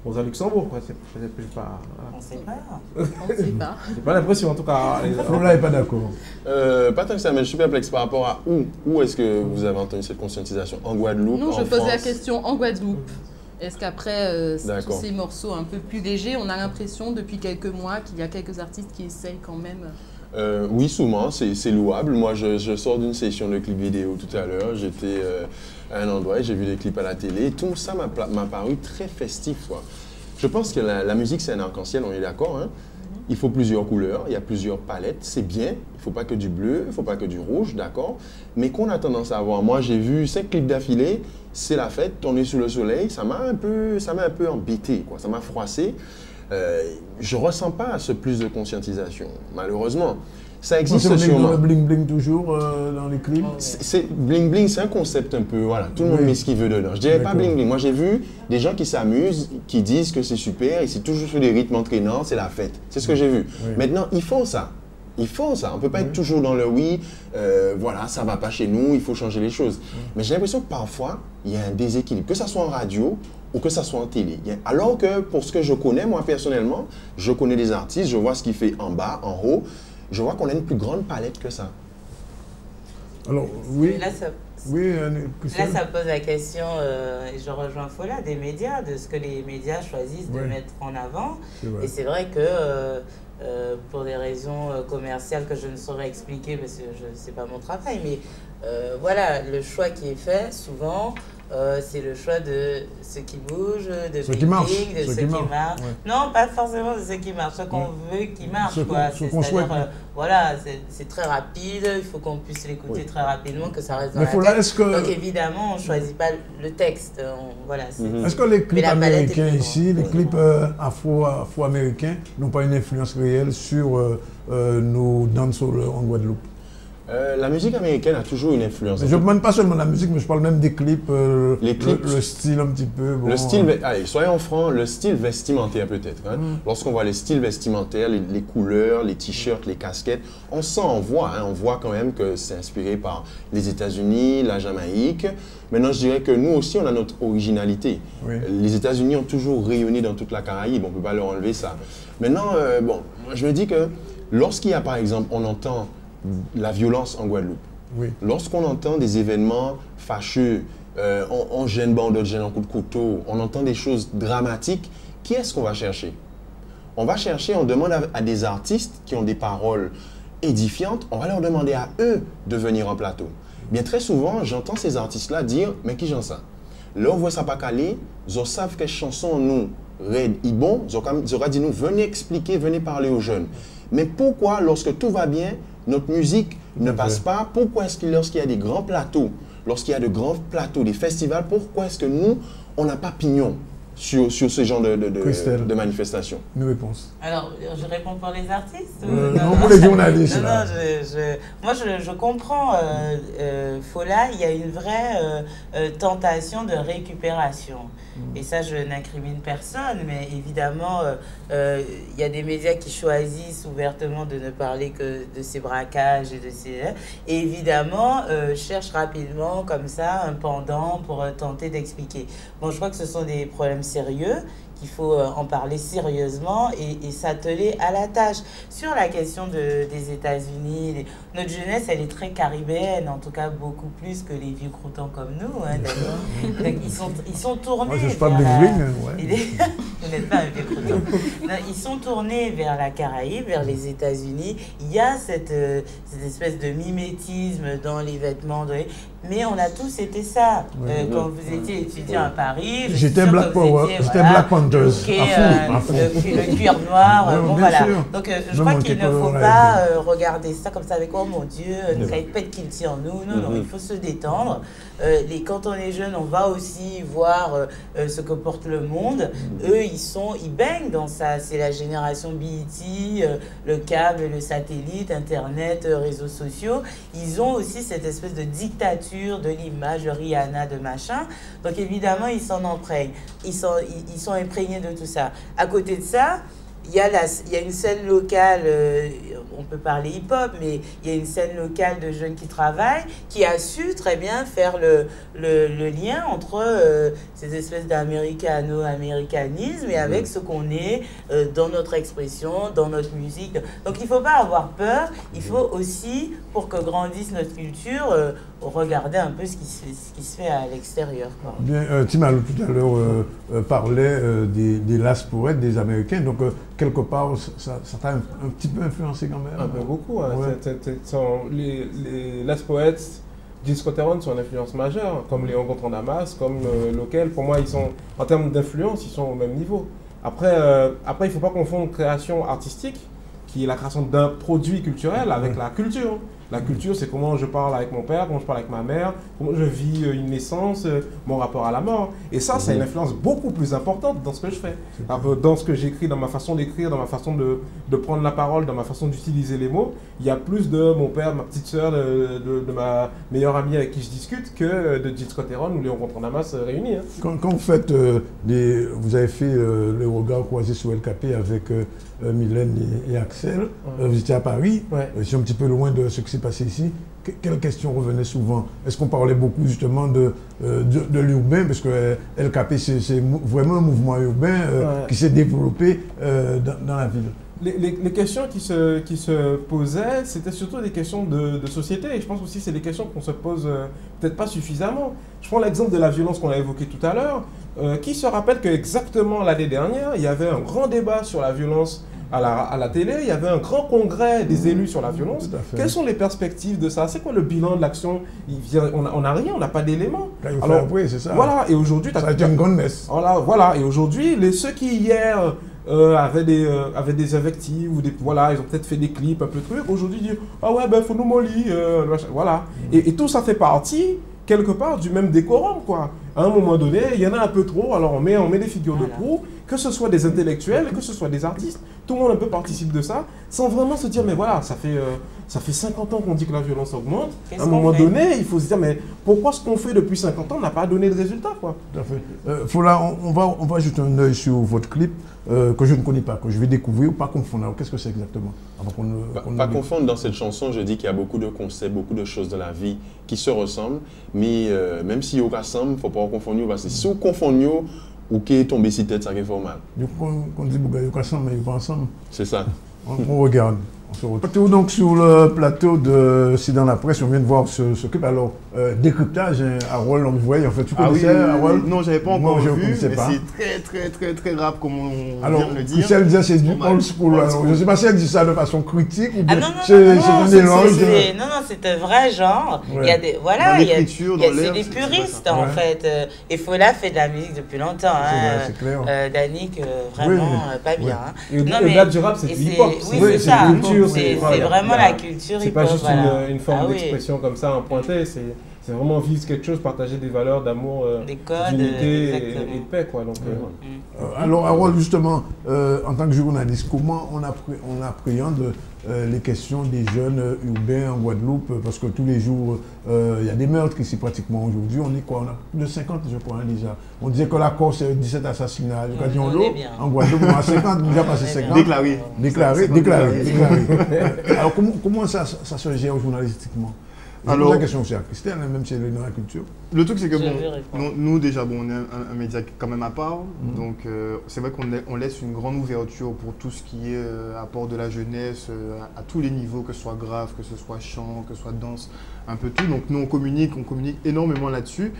B: Rosa Luxembourg, quoi. Peut-être que j'ai pas...
E: On sait pas.
F: On sait pas.
B: J'ai pas l'impression en tout cas.
A: On n'est pas d'accord.
D: Pas tant que ça, mais je suis perplexe par rapport à où est-ce que vous avez entendu cette conscientisation? En Guadeloupe,
F: non,
D: en
F: je pose
D: France?
F: la question en Guadeloupe. Est-ce qu'après tous ces morceaux un peu plus légers, on a l'impression depuis quelques mois qu'il y a quelques artistes qui essayent quand même?
D: Oui, souvent, c'est louable. Moi, je sors d'une session de clips vidéo tout à l'heure. J'étais à un endroit et j'ai vu des clips à la télé. Tout ça m'a paru très festif, quoi. Je pense que la musique, c'est un arc-en-ciel, on est d'accord, hein? Il faut plusieurs couleurs, il y a plusieurs palettes, c'est bien. Il ne faut pas que du bleu, il ne faut pas que du rouge, d'accord? Mais qu'on a tendance à avoir. Moi, j'ai vu 5 clips d'affilée, c'est la fête, on est sous le soleil, ça m'a un peu embêté, quoi. Ça m'a froissé. Je ne ressens pas ce plus de conscientisation, malheureusement. Ça existe sûrement.
A: Le bling-bling toujours dans les clips?
D: Bling-bling, c'est un concept un peu, voilà, tout le monde met ce qu'il veut dedans. Je dirais pas bling-bling. Moi, j'ai vu des gens qui s'amusent, qui disent que c'est super, et c'est toujours sur des rythmes entraînants, c'est la fête. C'est ce que j'ai vu. Oui. Maintenant, ils font ça. Ils font ça. On ne peut pas être toujours dans le oui, voilà, ça ne va pas chez nous, il faut changer les choses. Mais j'ai l'impression que parfois, il y a un déséquilibre, que ça soit en radio ou que ça soit en télé. Alors que pour ce que je connais, moi personnellement, je connais des artistes, je vois ce qu'il fait en bas, en haut. Je vois qu'on a une plus grande palette que ça.
A: Alors, oui.
E: Là, ça pose la question, et je rejoins Fola, des médias, de ce que les médias choisissent de mettre en avant. Et c'est vrai que pour des raisons commerciales que je ne saurais expliquer parce que ce n'est pas mon travail, mais voilà, le choix qui est fait souvent, c'est le choix de ce qui bouge, de ce qui marche, de ce qui marche. Non, pas forcément de ce qui marche, ce qu'on veut qui marche. C'est-à-dire, voilà, c'est très rapide, il faut qu'on puisse l'écouter très rapidement, que ça reste dans la tête. Donc évidemment, on ne choisit pas le texte. Voilà,
A: est-ce que les clips américains ici, les clips afro-américains, n'ont pas une influence réelle sur nos dancehall en Guadeloupe?
D: La musique américaine a toujours une influence.
A: Je ne demande pas seulement la musique, mais je parle même des clips,
D: les clips,
A: le style un petit peu. Bon,
D: le style, allez, soyons francs, le style vestimentaire peut-être. Hein. Lorsqu'on voit les styles vestimentaires, les couleurs, les t-shirts, les casquettes, on voit quand même que c'est inspiré par les États-Unis, la Jamaïque. Maintenant, je dirais que nous aussi, on a notre originalité. Les États-Unis ont toujours rayonné dans toute la Caraïbe, on ne peut pas leur enlever ça. Maintenant, bon, je me dis que lorsqu'il y a, par exemple, on entend la violence en Guadeloupe. Lorsqu'on entend des événements fâcheux, on gêne bon, d'autres gênent en coup de couteau, on entend des choses dramatiques, qui est-ce qu'on va chercher? On va chercher, on demande à des artistes qui ont des paroles édifiantes, on va leur demander à eux de venir en plateau. Bien très souvent, j'entends ces artistes-là dire, mais qui j'en sais? Là, on voit ça pas calé, ils savent quelle chanson nous, Red, Ibon, ils auraient dit nous, venez expliquer, venez parler aux jeunes. Mais pourquoi, lorsque tout va bien, notre musique ne passe pas? Pourquoi est-ce que lorsqu'il y a des grands plateaux, des festivals, pourquoi est-ce que nous, on n'a pas pignon sur ce genre de manifestations?
A: Une réponse.
E: Alors, je réponds pour les artistes
A: non, pour les journalistes.
E: Moi, je comprends, Fola, il y a une vraie tentation de récupération. Et ça, je n'incrimine personne, mais évidemment, il y a des médias qui choisissent ouvertement de ne parler que de ces braquages et de ces... Et évidemment, cherchent rapidement, comme ça, un pendant pour tenter d'expliquer. Bon, je crois que ce sont des problèmes sérieux, qu'il faut en parler sérieusement et s'atteler à la tâche. Sur la question des États-Unis, notre jeunesse, elle est très caribéenne, en tout cas beaucoup plus que les vieux croutons comme nous. Hein, ils sont tournés vers Vous n'êtes pas un vieux crouton. Ils sont tournés vers la Caraïbe, vers les États-Unis. Il y a cette espèce de mimétisme dans les vêtements. Mais on a tous été ça. Quand vous étiez étudiant à Paris,
A: j'étais Black Power, j'étais Black Panthers.
E: Le cuir noir, bon voilà. Sûr. Donc je crois qu'il ne faut pas regarder ça comme ça avec oh mon Dieu, nous avons pas de qu'il tient en nous. Non, il faut se détendre. Quand on est jeune, on va aussi voir ce que porte le monde. Eux, ils baignent dans ça. C'est la génération BET, le câble, le satellite, Internet, réseaux sociaux. Ils ont aussi cette espèce de dictature de l'image, Rihanna, de machin. Donc évidemment, ils s'en imprègnent. Ils sont imprégnés de tout ça. À côté de ça, il y a une scène locale, on peut parler hip-hop, mais il y a une scène locale de jeunes qui travaillent, qui a su très bien faire le lien entre ces espèces d'américano-américanisme et avec ce qu'on est dans notre expression, dans notre musique. Donc il ne faut pas avoir peur, il faut aussi, pour que grandisse notre culture, regarder un peu ce qui se fait à l'extérieur.
A: Bien, Timalou tout à l'heure parlait des Last Poets, des Américains, donc quelque part ça t'a un petit peu influencé quand même.
B: Un peu beaucoup. Hein. Ouais. Les Last Poets, Jill Scott-Heron sont une influence majeure, comme Léon Gontran Damas, comme Local. Pour moi, ils sont, en termes d'influence, ils sont au même niveau. Après il ne faut pas confondre création artistique, qui est la création d'un produit culturel, avec la culture. La culture, c'est comment je parle avec mon père, comment je parle avec ma mère, comment je vis une naissance, mon rapport à la mort. Et ça, ça a une influence beaucoup plus importante dans ce que je fais. Dans ce que j'écris, dans ma façon d'écrire, dans ma façon de prendre la parole, dans ma façon d'utiliser les mots, il y a plus de mon père, ma petite sœur, de ma meilleure amie avec qui je discute que de Jill Scott-Heron ou Léon Gontran Damas réunis. Hein.
A: Quand vous faites, vous avez fait le regard croisé sur LKP avec Mylène et Axel, vous étiez à Paris, je suis un petit peu loin de ce qui s'est passé ici. Quelles questions revenaient souvent? Est-ce qu'on parlait beaucoup justement de l'urbain? Parce que LKP, c'est vraiment un mouvement urbain qui s'est développé dans la ville.
B: Les questions qui se posaient, c'était surtout des questions de société. Et je pense aussi que c'est des questions qu'on se pose peut-être pas suffisamment. Je prends l'exemple de la violence qu'on a évoqué tout à l'heure. Qui se rappelle qu'exactement l'année dernière, il y avait un grand débat sur la violence à la télé, il y avait un grand congrès des élus sur la violence. Quelles sont les perspectives de ça? C'est quoi le bilan de l'action? On n'a rien, on n'a pas d'éléments.
A: Alors, oui, c'est ça.
B: Voilà, et aujourd'hui...
A: Ça a été une grande messe.
B: Voilà, et aujourd'hui, ceux qui hier avaient des invectives, ou voilà, ils ont peut-être fait des clips, un peu de trucs, aujourd'hui ils disent « Ah ouais, ben faut nous mollir, voilà. Et tout ça fait partie, quelque part, du même décorum, quoi. À un moment donné, il y en a un peu trop, alors on met des figures de proue, que ce soit des intellectuels, que ce soit des artistes, tout le monde un peu participe de ça, sans vraiment se dire, mais voilà, ça fait 50 ans qu'on dit que la violence augmente. À un moment donné, il faut se dire, mais pourquoi ce qu'on fait depuis 50 ans n'a pas donné de résultat, quoi.
A: Tout à fait. Fola, on va jeter un œil sur votre clip que je ne connais pas, que je vais découvrir, ou pas confondre. Alors, qu'est-ce que c'est exactement?
D: Pas confondre, dans cette chanson, je dis qu'il y a beaucoup de concepts, beaucoup de choses de la vie qui se ressemblent, mais même si on rassemble, il ne faut pas confondre, parce que si on confond, ou qui est tombé si tête, ça fait mal.
A: On dit que vous ensemble, mais ils vont ensemble.
D: C'est ça.
A: On regarde. On se retrouve donc sur le plateau de C'est dans la presse. On vient de voir ce clip. Alors, décryptage, Harold, on voit. En fait, tu connaissais Harold?
C: Non, je n'avais pas encore vu, mais c'est très rap, comme on vient de le dire.
A: Michel disait c'est du old school. Je ne sais pas si elle dit ça de façon critique ou bien
E: c'est un éloge. Non, c'est un vrai genre. Il y a des, voilà, c'est des puristes en fait. Et Fola fait de la musique depuis longtemps.
A: C'est clair.
E: Danick, vraiment pas bien.
B: Et au-delà du rap, c'est du hip-hop.
E: Oui, c'est ça. C'est vraiment la culture.
B: C'est pas juste une forme d'expression comme ça, un pointé. C'est vraiment vivre quelque chose, partager des valeurs d'amour, d'unité et de paix, quoi. Donc,
A: alors, Harold, justement, en tant que journaliste, comment on appréhende les questions des jeunes urbains en Guadeloupe? Parce que tous les jours, il y a des meurtres ici pratiquement aujourd'hui. On est quoi? On a plus de 50, je crois, déjà. On disait que la Corse, c'est 17 assassinats à l'occasion de l'eau. En Guadeloupe, on a 50, déjà passé 50. Déclaré. Alors, comment ça se gère journalistiquement? Alors, la question aussi à Christelle, même si elle est dans la culture.
C: Le truc, c'est que nous déjà, on est un média quand même à part. Donc, c'est vrai qu'on laisse une grande ouverture pour tout ce qui est apport de la jeunesse à tous les niveaux, que ce soit grave, que ce soit chant, que ce soit danse, un peu tout. Donc, nous, on communique énormément là-dessus.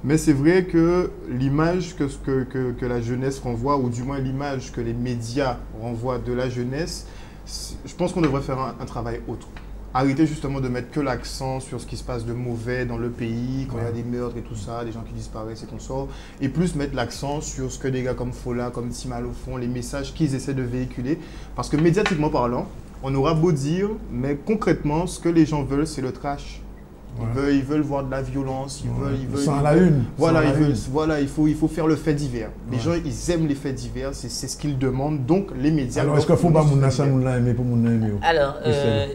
C: Mais c'est vrai que l'image que la jeunesse renvoie, ou du moins l'image que les médias renvoient de la jeunesse, je pense qu'on devrait faire un travail autre. Arrêter justement de mettre que l'accent sur ce qui se passe de mauvais dans le pays, quand il y a des meurtres et tout ça, des gens qui disparaissent et qu'on sort, et plus mettre l'accent sur ce que des gars comme Fola, comme Timalo font, les messages qu'ils essaient de véhiculer. Parce que médiatiquement parlant, on aura beau dire, mais concrètement, ce que les gens veulent, c'est le trash. Ils veulent voir de la violence, ils veulent
A: sans la une.
C: Voilà, il faut faire le fait divers. Les gens, ils aiment les faits divers, c'est ce qu'ils demandent. Donc, les médias...
A: Alors, est-ce qu'il faut pas ça aimer pour mon aimer?
E: Alors,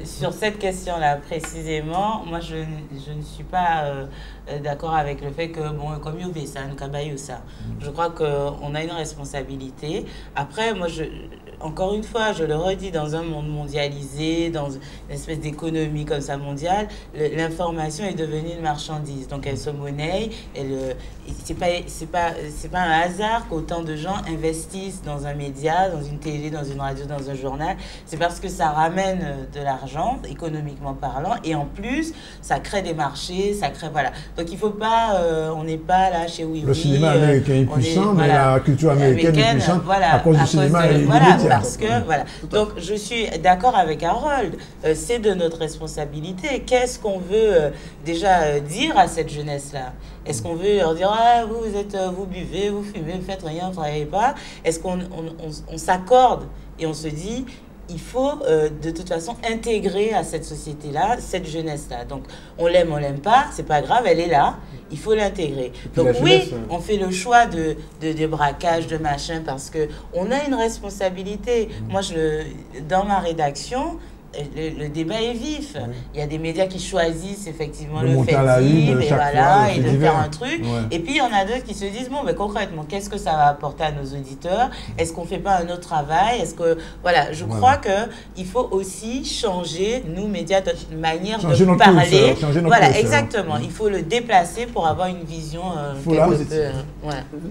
E: sur cette question-là, précisément, moi, je ne suis pas d'accord avec le fait que, bon, comme Youbé, ça, ça. Je crois qu'on a une responsabilité. Après, moi, encore une fois, je le redis, dans un monde mondialisé, dans une espèce d'économie comme ça mondiale, l'information est devenue une marchandise. Donc elle se monnaie. C'est pas un hasard qu'autant de gens investissent dans un média, dans une télé, dans une radio, dans un journal. C'est parce que ça ramène de l'argent, économiquement parlant, et en plus, ça crée des marchés, ça crée, voilà. Donc il faut pas, on n'est pas là chez Oui.
A: Le cinéma américain est puissant, mais la culture américaine est puissante à cause du cinéma et des médias.
E: Parce que, voilà. Donc, je suis d'accord avec Harold. C'est de notre responsabilité. Qu'est-ce qu'on veut déjà dire à cette jeunesse-là? Est-ce qu'on veut leur dire, ah, vous buvez, vous fumez, vous faites rien, vous ne travaillez pas? Est-ce qu'on s'accorde et on se dit, il faut de toute façon intégrer à cette société-là, cette jeunesse-là. Donc, on l'aime, on l'aime pas, c'est pas grave, elle est là, il faut l'intégrer. Donc oui, on fait le choix de braquage, de machin, parce qu'on a une responsabilité. Moi, dans ma rédaction, le débat est vif. Il y a des médias qui choisissent effectivement le fait et voilà, et de faire un truc. Et puis il y en a d'autres qui se disent, bon, mais concrètement, qu'est-ce que ça va apporter à nos auditeurs? Est-ce qu'on ne fait pas un autre travail? Est-ce que, voilà, je crois qu'il faut aussi changer, nous, médias, notre manière de parler. Voilà, exactement. Il faut le déplacer pour avoir une vision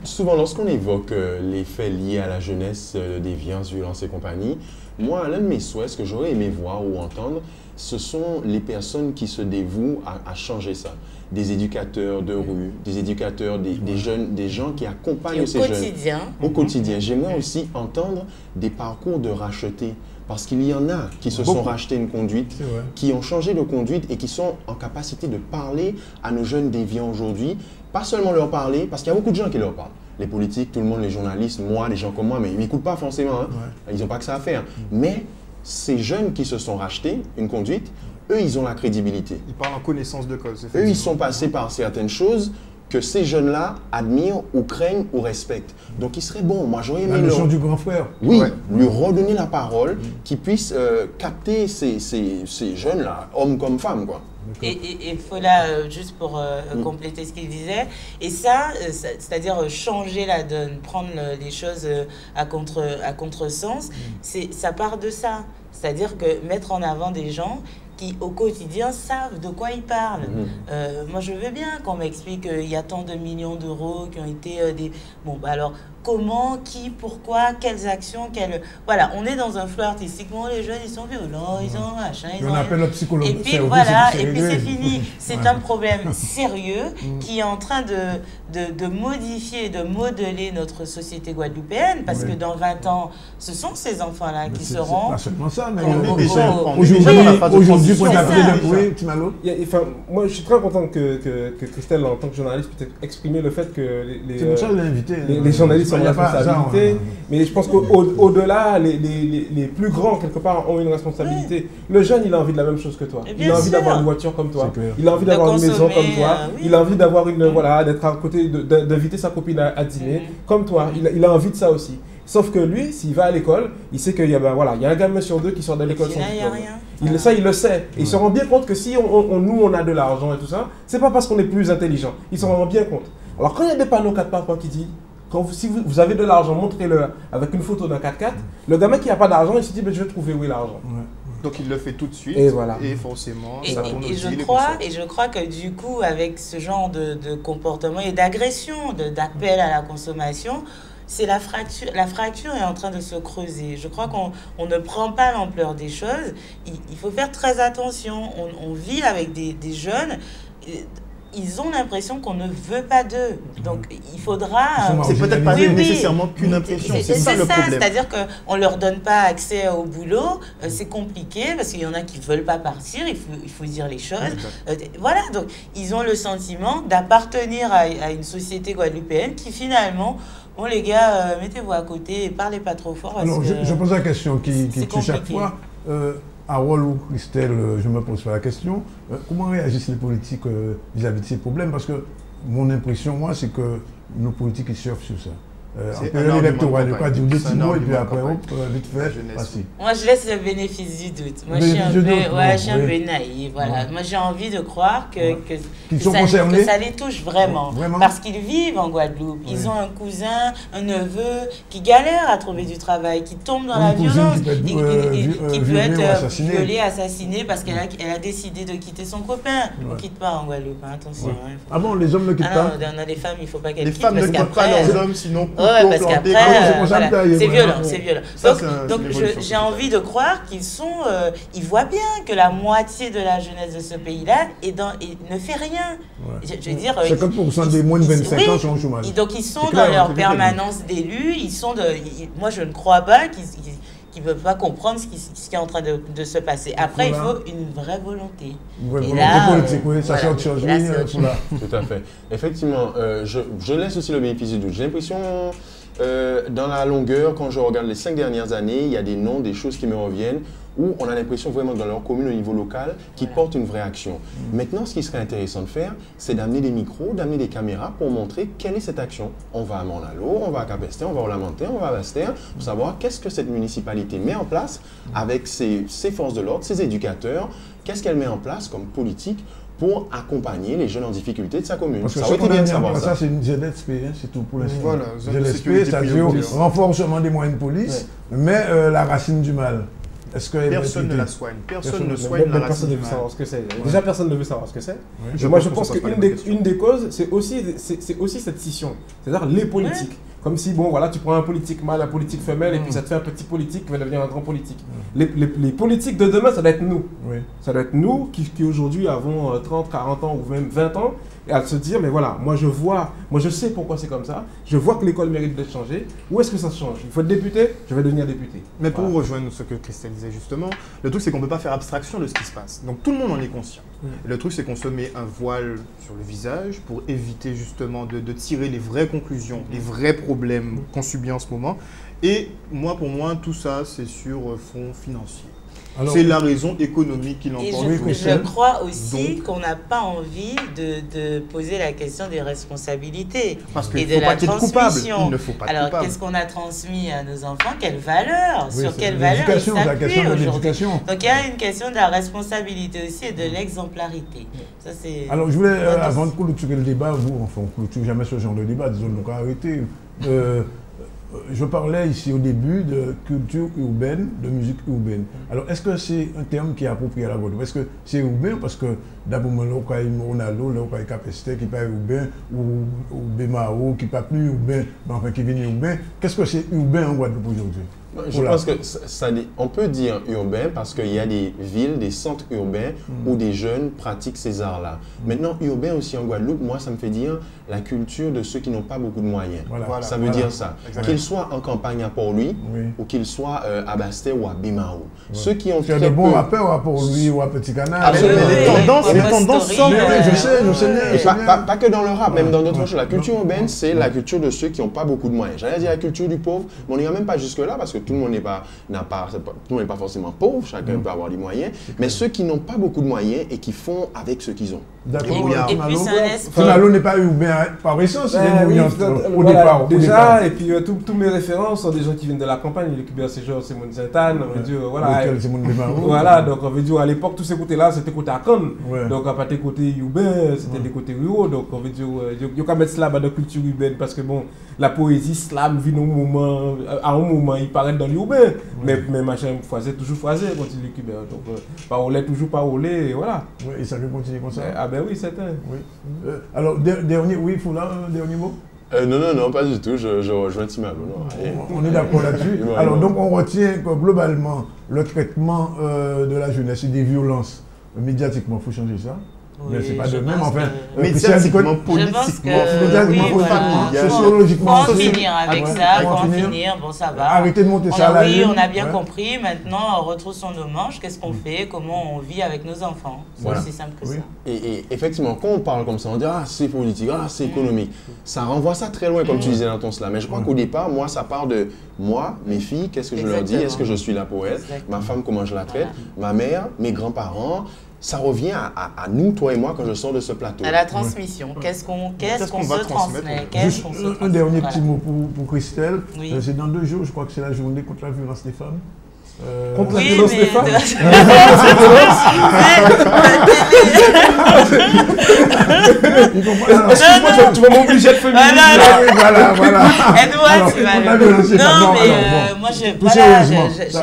D: Souvent, lorsqu'on évoque les faits liés à la jeunesse, déviance, violence et compagnie, moi, l'un de mes souhaits, ce que j'aurais aimé voir ou entendre, ce sont les personnes qui se dévouent à changer ça. Des éducateurs de rue, des éducateurs, des jeunes, des gens qui accompagnent ces jeunes. Au quotidien. J'aimerais aussi entendre des parcours de rachetés. Parce qu'il y en a qui se sont rachetés une conduite, qui ont changé de conduite et qui sont en capacité de parler à nos jeunes déviants aujourd'hui. Pas seulement leur parler, parce qu'il y a beaucoup de gens qui leur parlent. Les politiques, tout le monde, les journalistes, moi, les gens comme moi, mais ils ne m'écoutent pas forcément. Hein. Ils n'ont pas que ça à faire. Mais ces jeunes qui se sont rachetés une conduite, eux, ils ont la crédibilité.
C: Ils parlent en connaissance de cause.
D: Eux, ils sont passés par certaines choses que ces jeunes-là admirent ou craignent ou respectent. Donc, il serait bon. Moi, j'aurais aimé...
A: La notion du grand frère.
D: Oui, lui redonner la parole, qu'il puisse capter ces jeunes-là, hommes comme femmes, quoi.
E: Et Fola, juste pour compléter ce qu'il disait, et ça, c'est-à-dire changer la donne, prendre les choses à contresens, ça part de ça. C'est-à-dire que mettre en avant des gens qui, au quotidien, savent de quoi ils parlent. Moi, je veux bien qu'on m'explique qu'il y a tant de millions d'euros qui ont été Bon, bah alors, comment, qui, pourquoi, quelles actions, Voilà, on est dans un flou artistique. Bon, les jeunes, ils sont violents, ils ont machin, ils ont...
A: On appelle le psychologue.
E: Et puis, voilà, et puis c'est fini. C'est un problème sérieux qui est en train de modifier, de modeler notre société guadeloupéenne, parce que dans 20 ans, ce sont ces enfants-là qui seront...
A: C'est pas seulement ça, mais
B: aujourd'hui,
A: pour t'appeler Timalo.
B: Moi, je suis très content que Christelle, en tant que journaliste, peut-être exprimer le fait que les journalistes sont une responsabilité. Mais je pense qu'au-delà, les plus grands, quelque part, ont une responsabilité. Le jeune, il a envie de la même chose que toi. Il a envie d'avoir une voiture comme toi. Il a envie d'avoir une maison comme toi. Il a envie d'avoir d'être à côté, d'inviter sa copine à dîner comme toi. Il a envie de ça aussi. Sauf que lui, s'il va à l'école, il sait qu'il y a un gamin sur 2 qui sort de l'école sans diplôme. Ça, il le sait. Et il se rend bien compte que si on a de l'argent et tout ça, c'est pas parce qu'on est plus intelligent. Il se rend bien compte. Alors quand il y a des panneaux 4x3 qui disent, si vous avez de l'argent, montrez-le avec une photo d'un 4x4, le gamin qui n'a pas d'argent, il se dit, je vais trouver où est l'argent.
C: Donc il le fait tout de suite
B: et voilà.
C: Et forcément ça tourne aussi
E: je crois que du coup avec ce genre de comportement et d'agression, d'appel à la consommation, c'est la fracture est en train de se creuser. Je crois qu'on ne prend pas l'ampleur des choses. Il faut faire très attention. On vit avec des jeunes. Ils ont l'impression qu'on ne veut pas d'eux. Donc, il faudra...
C: C'est peut-être pas nécessairement qu'une impression. C'est ça le problème.
E: C'est-à-dire qu'on ne leur donne pas accès au boulot. C'est compliqué parce qu'il y en a qui ne veulent pas partir. Il faut dire les choses. Voilà. Donc, ils ont le sentiment d'appartenir à une société guadeloupéenne qui, finalement... Bon, les gars, mettez-vous à côté et parlez pas trop fort. Parce
A: alors,
E: que
A: je pose la question qui chaque fois... Harold ou Christelle, je me pose pas la question. Comment réagissent les politiques vis-à-vis de ces problèmes? Parce que mon impression, moi, c'est que nos politiques, ils surfent sur ça. En période électorale, il n'y a pas dire deux petits mots et puis après, vite fait, passé.
E: Moi, je laisse le bénéfice du doute. Moi, je suis un peu naïf. Voilà. Moi, j'ai envie de croire que ça les touche vraiment. Parce qu'ils vivent en Guadeloupe. Ils ont un cousin, un neveu qui galère à trouver du travail, qui tombe dans la violence, qui peut être violé, assassiné parce qu'elle a décidé de quitter son copain. On ne quitte pas en Guadeloupe, attention.
A: Ah bon, les hommes ne quittent pas?
E: Les femmes, il ne faut pas qu'elles quittent.
C: Les femmes ne quittent pas leurs hommes, sinon...
E: Ouais, parce qu'après, c'est violent. Donc j'ai envie de croire ils voient bien que la moitié de la jeunesse de ce pays-là ne fait rien. Je veux dire,
A: 50% des moins de 25 ans sont au chômage.
E: Donc ils sont dans leur permanence d'élus. Moi, je ne crois pas qu'ils ne peuvent pas comprendre ce qui est en train de se passer. Après, il faut une vraie volonté.
A: Politique, oui, ça change.
D: Tout à fait. Effectivement, je laisse aussi le bénéfice du doute. J'ai l'impression, dans la longueur, quand je regarde les 5 dernières années, il y a des noms, des choses qui me reviennent, où on a l'impression vraiment dans leur commune au niveau local qui portent une vraie action. Maintenant, ce qui serait intéressant de faire, c'est d'amener des micros, d'amener des caméras pour montrer quelle est cette action. On va à Morne-à-l'Eau, on va à Cap-Estin, on va au Lamentin, on va à Basse-Terre, pour savoir qu'est-ce que cette municipalité met en place avec ses forces de l'ordre, ses éducateurs, qu'est-ce qu'elle met en place comme politique pour accompagner les jeunes en difficulté de sa commune.
A: Parce que ça aurait été bien de savoir ça. C'est une ZSP, c'est tout pour l'instant.
C: Voilà,
A: ZSP, c'est-à-dire renforcement des moyens de police, mais la racine du mal.
C: Personne ne la soigne. Personne ne soigne la racine du mal.
B: Déjà, personne ne veut savoir ce que c'est. Moi, je pense qu'une des causes, c'est aussi cette scission. C'est-à-dire les politiques. Comme si, bon, voilà, tu prends un politique mâle, un politique femelle, et puis ça te fait un petit politique qui va devenir un grand politique. Les politiques de demain, ça doit être nous. Ça doit être nous qui aujourd'hui avons 30, 40 ans ou même 20 ans, et à se dire, mais voilà, moi je sais pourquoi c'est comme ça, je vois que l'école mérite d'être changée, où est-ce que ça se change? Il faut être député, je vais devenir député.
C: Mais pour rejoindre ce que Christelle disait justement, le truc c'est qu'on ne peut pas faire abstraction de ce qui se passe. Donc tout le monde en est conscient. Et le truc c'est qu'on se met un voile sur le visage pour éviter justement de tirer les vraies conclusions, les vrais problèmes qu'on subit en ce moment. Et pour moi, tout ça c'est sur fond financier. C'est la raison économique qui l'emporte.
E: Je crois aussi qu'on n'a pas envie de poser la question des responsabilités et de la transmission.
C: Il ne faut pas
E: Alors, qu'est-ce qu'on a transmis à nos enfants? Quelles valeurs? Sur quelles valeurs ils s'appuient aujourd'hui? Donc, il y a une question de la responsabilité aussi et de l'exemplarité.
A: Alors, je voulais, avant de clôturer le débat, on ne clôture jamais ce genre de débat, disons, donc arrêtez. Je parlais ici au début de culture urbaine, de musique urbaine. Alors, est-ce que c'est un terme qui est approprié à la Guadeloupe? Est-ce que c'est urbain? Parce que d'abord, on a Ronaldo, on a Cap-Estin qui n'est pas urbain, ou Bémao qui n'est pas plus urbain, mais enfin qui vient urbain. Qu'est-ce que c'est urbain en Guadeloupe aujourd'hui?
D: Je pense que on peut dire urbain parce qu'il y a des villes, des centres urbains où des jeunes pratiquent ces arts-là. Maintenant, urbain aussi en Guadeloupe, moi, ça me fait dire la culture de ceux qui n'ont pas beaucoup de moyens. Ça veut dire ça. Qu'ils soient soit en campagne à Port-Louis, ou qu'il soit à Bastet ou à Bémao. Ceux qui ont
A: il y a de bons rappeurs à Port-Louis ou à Petit Canal.
C: Les tendances sont...
A: Je sais bien.
D: Pas que dans le rap, même dans d'autres choses. La culture urbaine, c'est la culture de ceux qui n'ont pas beaucoup de moyens. J'allais dire la culture du pauvre, mais on n'ira même pas jusque-là parce que tout le monde n'est pas forcément pauvre, chacun peut avoir des moyens, mais ceux qui n'ont pas beaucoup de moyens et qui font avec ce qu'ils ont.
A: D'accord.
E: Et puis c'est un esprit.
A: Timalo n'est pas urbain par essence, il est mouillant au
B: voilà,
A: départ.
B: Déjà, et puis tous mes références sont des gens qui viennent de la campagne. Le Cuba, c'est genre Simone Saint-Anne, on veut dire, voilà. Voilà, donc on veut dire, à l'époque, tous ces côtés-là, c'était côté Akon. Donc à partir côté urbain, c'était des côtés ruraux. Donc on veut dire, il y a qu'à mettre slam dans la culture urbaine parce que bon, la poésie slam vit à un moment, il paraît dans l'urbain. Mais machin, toujours phrasé, continue le Cuba. Donc parler toujours parler, et voilà.
A: Et ça peut continuer comme ça.
B: Ah ben oui, c'est un.
A: Oui. Alors, dernier, oui, Foula, dernier mot?
D: Non, pas du tout, je rejoins Timalo.
A: On est d'accord là-dessus. Alors, donc, on retient que globalement, le traitement de la jeunesse et des violences médiatiquement, il faut changer ça.
E: Oui,
A: mais c'est pas de même, enfin,
C: médiatiquement, politiquement,
A: sociologiquement.
E: Faut en finir avec ça, faut en finir, bon ça va.
A: Arrêtez de monter ça à la
E: Oui, on a bien compris, maintenant retroussons nos manches, qu'est-ce qu'on fait, comment on vit avec nos enfants. C'est aussi simple que ça.
D: Et effectivement, quand on parle comme ça, on dit ah c'est politique, ah c'est économique. Ça renvoie ça très loin, comme tu disais dans ton slam. Mais je crois qu'au départ, moi, ça part de moi, mes filles, qu'est-ce que je leur dis, est-ce que je suis là pour elles, ma femme, comment je la traite, ma mère, mes grands-parents. Ça revient à nous, toi et moi, quand je sors de ce plateau.
E: À la transmission. Qu'est-ce qu'on se transmet?
A: Un dernier petit mot pour Christelle. C'est dans 2 jours, je crois que c'est la journée contre la violence des femmes.
B: Contre la violence des femmes. Excuse-moi, tu vas m'obliger de féminiser.
A: Voilà.
E: Edouard, tu vas le... Non, mais moi,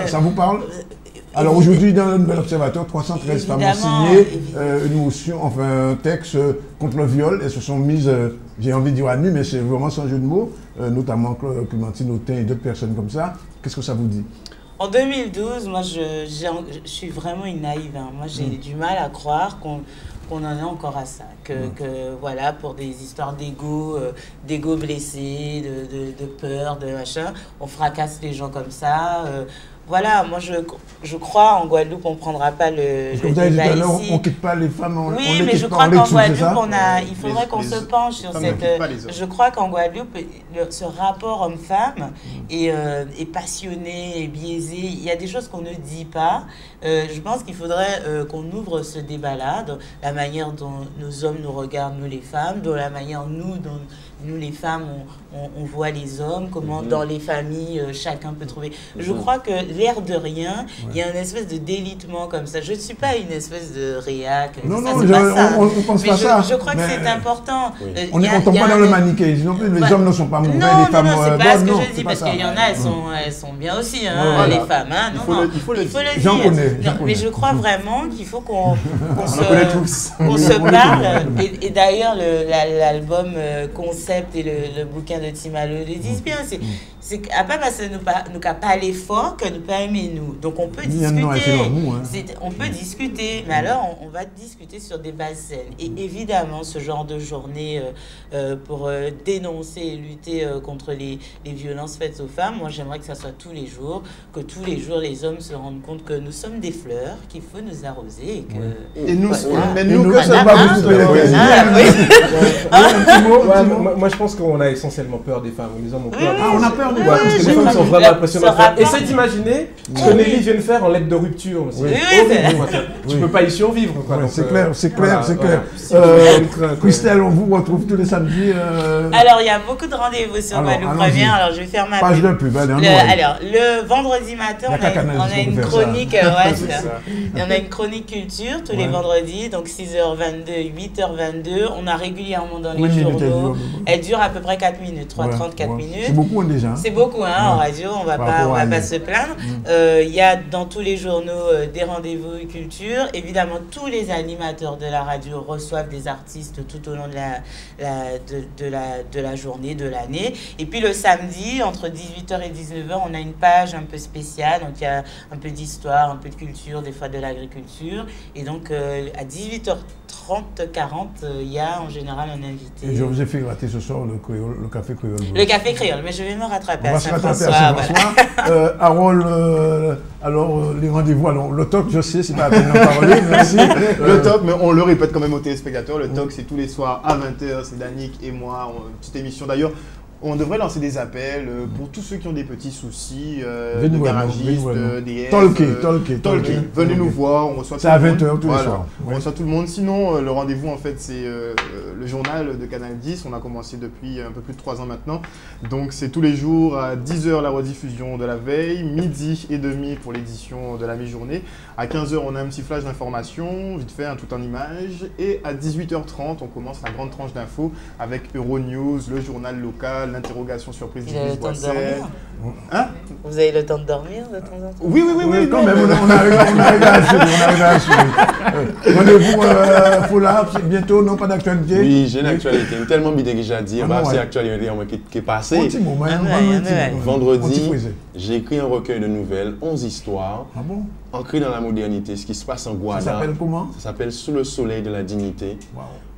A: ça vous parle? Alors aujourd'hui, dans le Nouvel Observateur, 313 femmes ont signé une motion, enfin un texte contre le viol et se sont mises, j'ai envie de dire à nu, mais c'est vraiment sans jeu de mots, notamment Clémentine Autain et d'autres personnes comme ça. Qu'est-ce que ça vous dit?
E: En 2012, moi je suis vraiment une naïve. Hein. Moi j'ai du mal à croire qu'on en est encore à ça. Que voilà, pour des histoires d'ego blessés, de peur, de machin, on fracasse les gens comme ça. Voilà, moi je crois en Guadeloupe, on ne prendra pas le débat ici.
A: On ne quitte pas les femmes,
E: oui, mais je crois qu'en Guadeloupe, il faudrait qu'on se penche sur cette... Je crois qu'en Guadeloupe, ce rapport homme-femme est passionné, est biaisé. Il y a des choses qu'on ne dit pas. Je pense qu'il faudrait qu'on ouvre ce débat-là, dans la manière dont nos hommes nous regardent, nous les femmes, dans la manière dont nous les femmes, on voit les hommes, comment dans les familles, chacun peut trouver... Je crois que l'air de rien, il y a une espèce de délitement comme ça. Je ne suis pas une espèce de réac.
A: Non, on ne pense pas ça.
E: Je crois que c'est important.
A: On ne tombe pas dans le manichéisme non plus. Les hommes ne sont pas mauvais, les femmes...
E: Non, c'est pas ce que je dis, parce qu'il y en a, elles sont bien aussi, les femmes. Il faut le dire.
A: J'en connais.
E: Mais je crois vraiment qu'il faut qu'on se parle. Et d'ailleurs, l'album Concept et le bouquin de Timalo le disent bien. C'est qu'à pas parce que nous n'avons pas l'effort que nous pas aimer nous. Donc on peut discuter. On peut discuter, mais alors on va discuter sur des bases saines. Et évidemment, ce genre de journée pour dénoncer et lutter contre les violences faites aux femmes, moi j'aimerais que ça soit tous les jours, que tous les jours les hommes se rendent compte que nous sommes des fleurs, qu'il faut nous arroser.
C: Et nous,
B: moi je pense qu'on a essentiellement peur des femmes. Les hommes ont peur.
A: On a peur des femmes.
B: Parce que les femmes sont vraiment impressionnantes. Essaye d'imaginer ce que Nelly vient de faire en lettre de rupture. Tu ne peux pas y survivre.
A: C'est clair. Christelle, on vous retrouve tous les samedis.
E: Alors, il y a beaucoup de rendez-vous sur Guadeloupe Première. Alors, je vais faire ma
A: page de pub. Alors,
E: le vendredi matin, on a une chronique. On a une chronique culture tous les vendredis, donc 6h22, 8h22. On a régulièrement dans les journaux. Elle dure à peu près 4 minutes, 3-34 minutes.
A: C'est beaucoup déjà.
E: C'est beaucoup en radio, on va pas se plaindre. Il y a dans tous les journaux des rendez-vous culture. Évidemment, tous les animateurs de la radio reçoivent des artistes tout au long de la journée, de l'année. Et puis le samedi, entre 18h et 19h, on a une page un peu spéciale. Donc il y a un peu d'histoire, un peu de culture, des fois de l'agriculture. Et donc à 18h30, 40, il y a en général un invité.
A: Et je vous ai fait rater ce ce soir, le café créole.
E: Le café créole, mais je vais me rattraper
A: On va
E: à
A: se rattraper
E: Saint-François.
A: à Saint-François. Harold, alors les rendez-vous, alors le talk, je sais, c'est pas la peine d'en parler, merci.
C: Le talk, mais on le répète quand même aux téléspectateurs, le talk c'est tous les soirs à 20h, c'est Danick et moi, une petite émission d'ailleurs. On devrait lancer des appels pour tous ceux qui ont des petits soucis, de garagistes, DS. Talkie. Venez nous voir, on reçoit tout le monde.
A: C'est à 20h tous les soirs.
C: On reçoit tout le monde. Sinon, le rendez-vous, en fait, c'est le journal de Canal 10. On a commencé depuis un peu plus de 3 ans maintenant. Donc, c'est tous les jours à 10h la rediffusion de la veille, midi et demi pour l'édition de la mi-journée. À 15h, on a un petit flash d'information, vite fait, tout en images. Et à 18h30, on commence la grande tranche d'infos avec Euronews, le journal local, l'interrogation surprise
E: d'Iris Boisset.
C: Hein?
E: Vous avez le temps de dormir de temps en temps?
C: Oui,
A: quand même, on arrive à suivre, Rendez-vous, Fola, bientôt, non, pas d'actualité?
D: Oui, j'ai une actualité, tellement bidé que j'ai dit, c'est l'actualité qui est passée. Vendredi, j'ai écrit un recueil de nouvelles, 11 histoires, ancrées dans la modernité, ce qui se passe en Guadeloupe.
A: Ça s'appelle comment?
D: Ça s'appelle Sous le soleil de la dignité.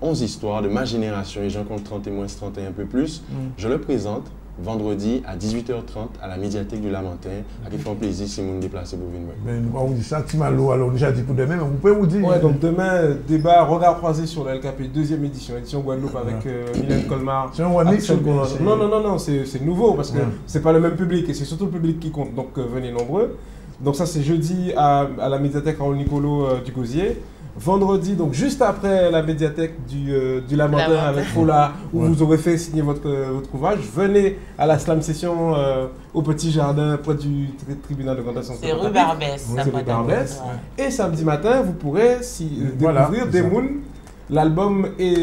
D: 11 histoires de ma génération, et j'en compte 30 et moins 30 et un peu plus. Je le présente vendredi à 18h30 à la médiathèque du Lamentin. À qui fait un plaisir si vous me déplacez pour venir.
A: On vous dit ça, Timalo, alors déjà dit pour demain, mais vous pouvez vous dire.
B: Ouais, donc demain, débat, regard croisé sur le LKP, deuxième édition Guadeloupe avec Mylène Colmar.
A: C'est un one mix.
B: Non, c'est nouveau parce que c'est pas le même public et c'est surtout le public qui compte, donc venez nombreux. Donc ça c'est jeudi à la médiathèque Raoul Nicolo du Gosier. Vendredi, donc juste après la médiathèque du Lamentin avec Fola, où vous aurez fait signer votre ouvrage, venez à la slam session au Petit Jardin près du tribunal de grande instance.
E: C'est rue Barbès.
B: Et samedi matin, vous pourrez découvrir Demoun, l'album et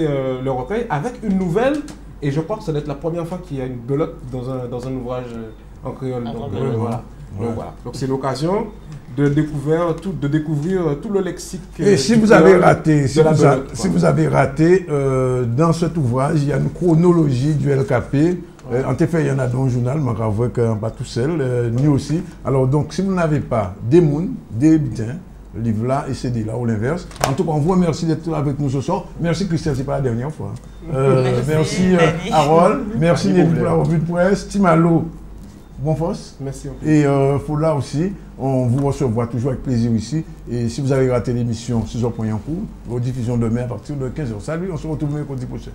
B: le recueil avec une nouvelle. Et je crois que ça doit être la première fois qu'il y a une belote dans un ouvrage en créole. Donc c'est l'occasion de découvrir tout le lexique.
A: Et si vous avez raté, dans cet ouvrage, il y a une chronologie du LKP. En effet, il y en a dans le journal, mais on voit que pas tout seul, ni aussi. Alors donc, si vous n'avez pas des mouns, des bitins, livre là et CD là, ou l'inverse. En tout cas, on vous remercie d'être avec nous ce soir. Merci Christelle, c'est pas la dernière fois. Merci Harold, merci Nelly pour la revue de presse, Timalo. Bon force.
B: Merci.
A: Et Fola aussi, on vous recevra toujours avec plaisir ici. Et si vous avez raté l'émission 6h point en cours, rediffusion demain à partir de 15h. Salut, on se retrouve mercredi prochain.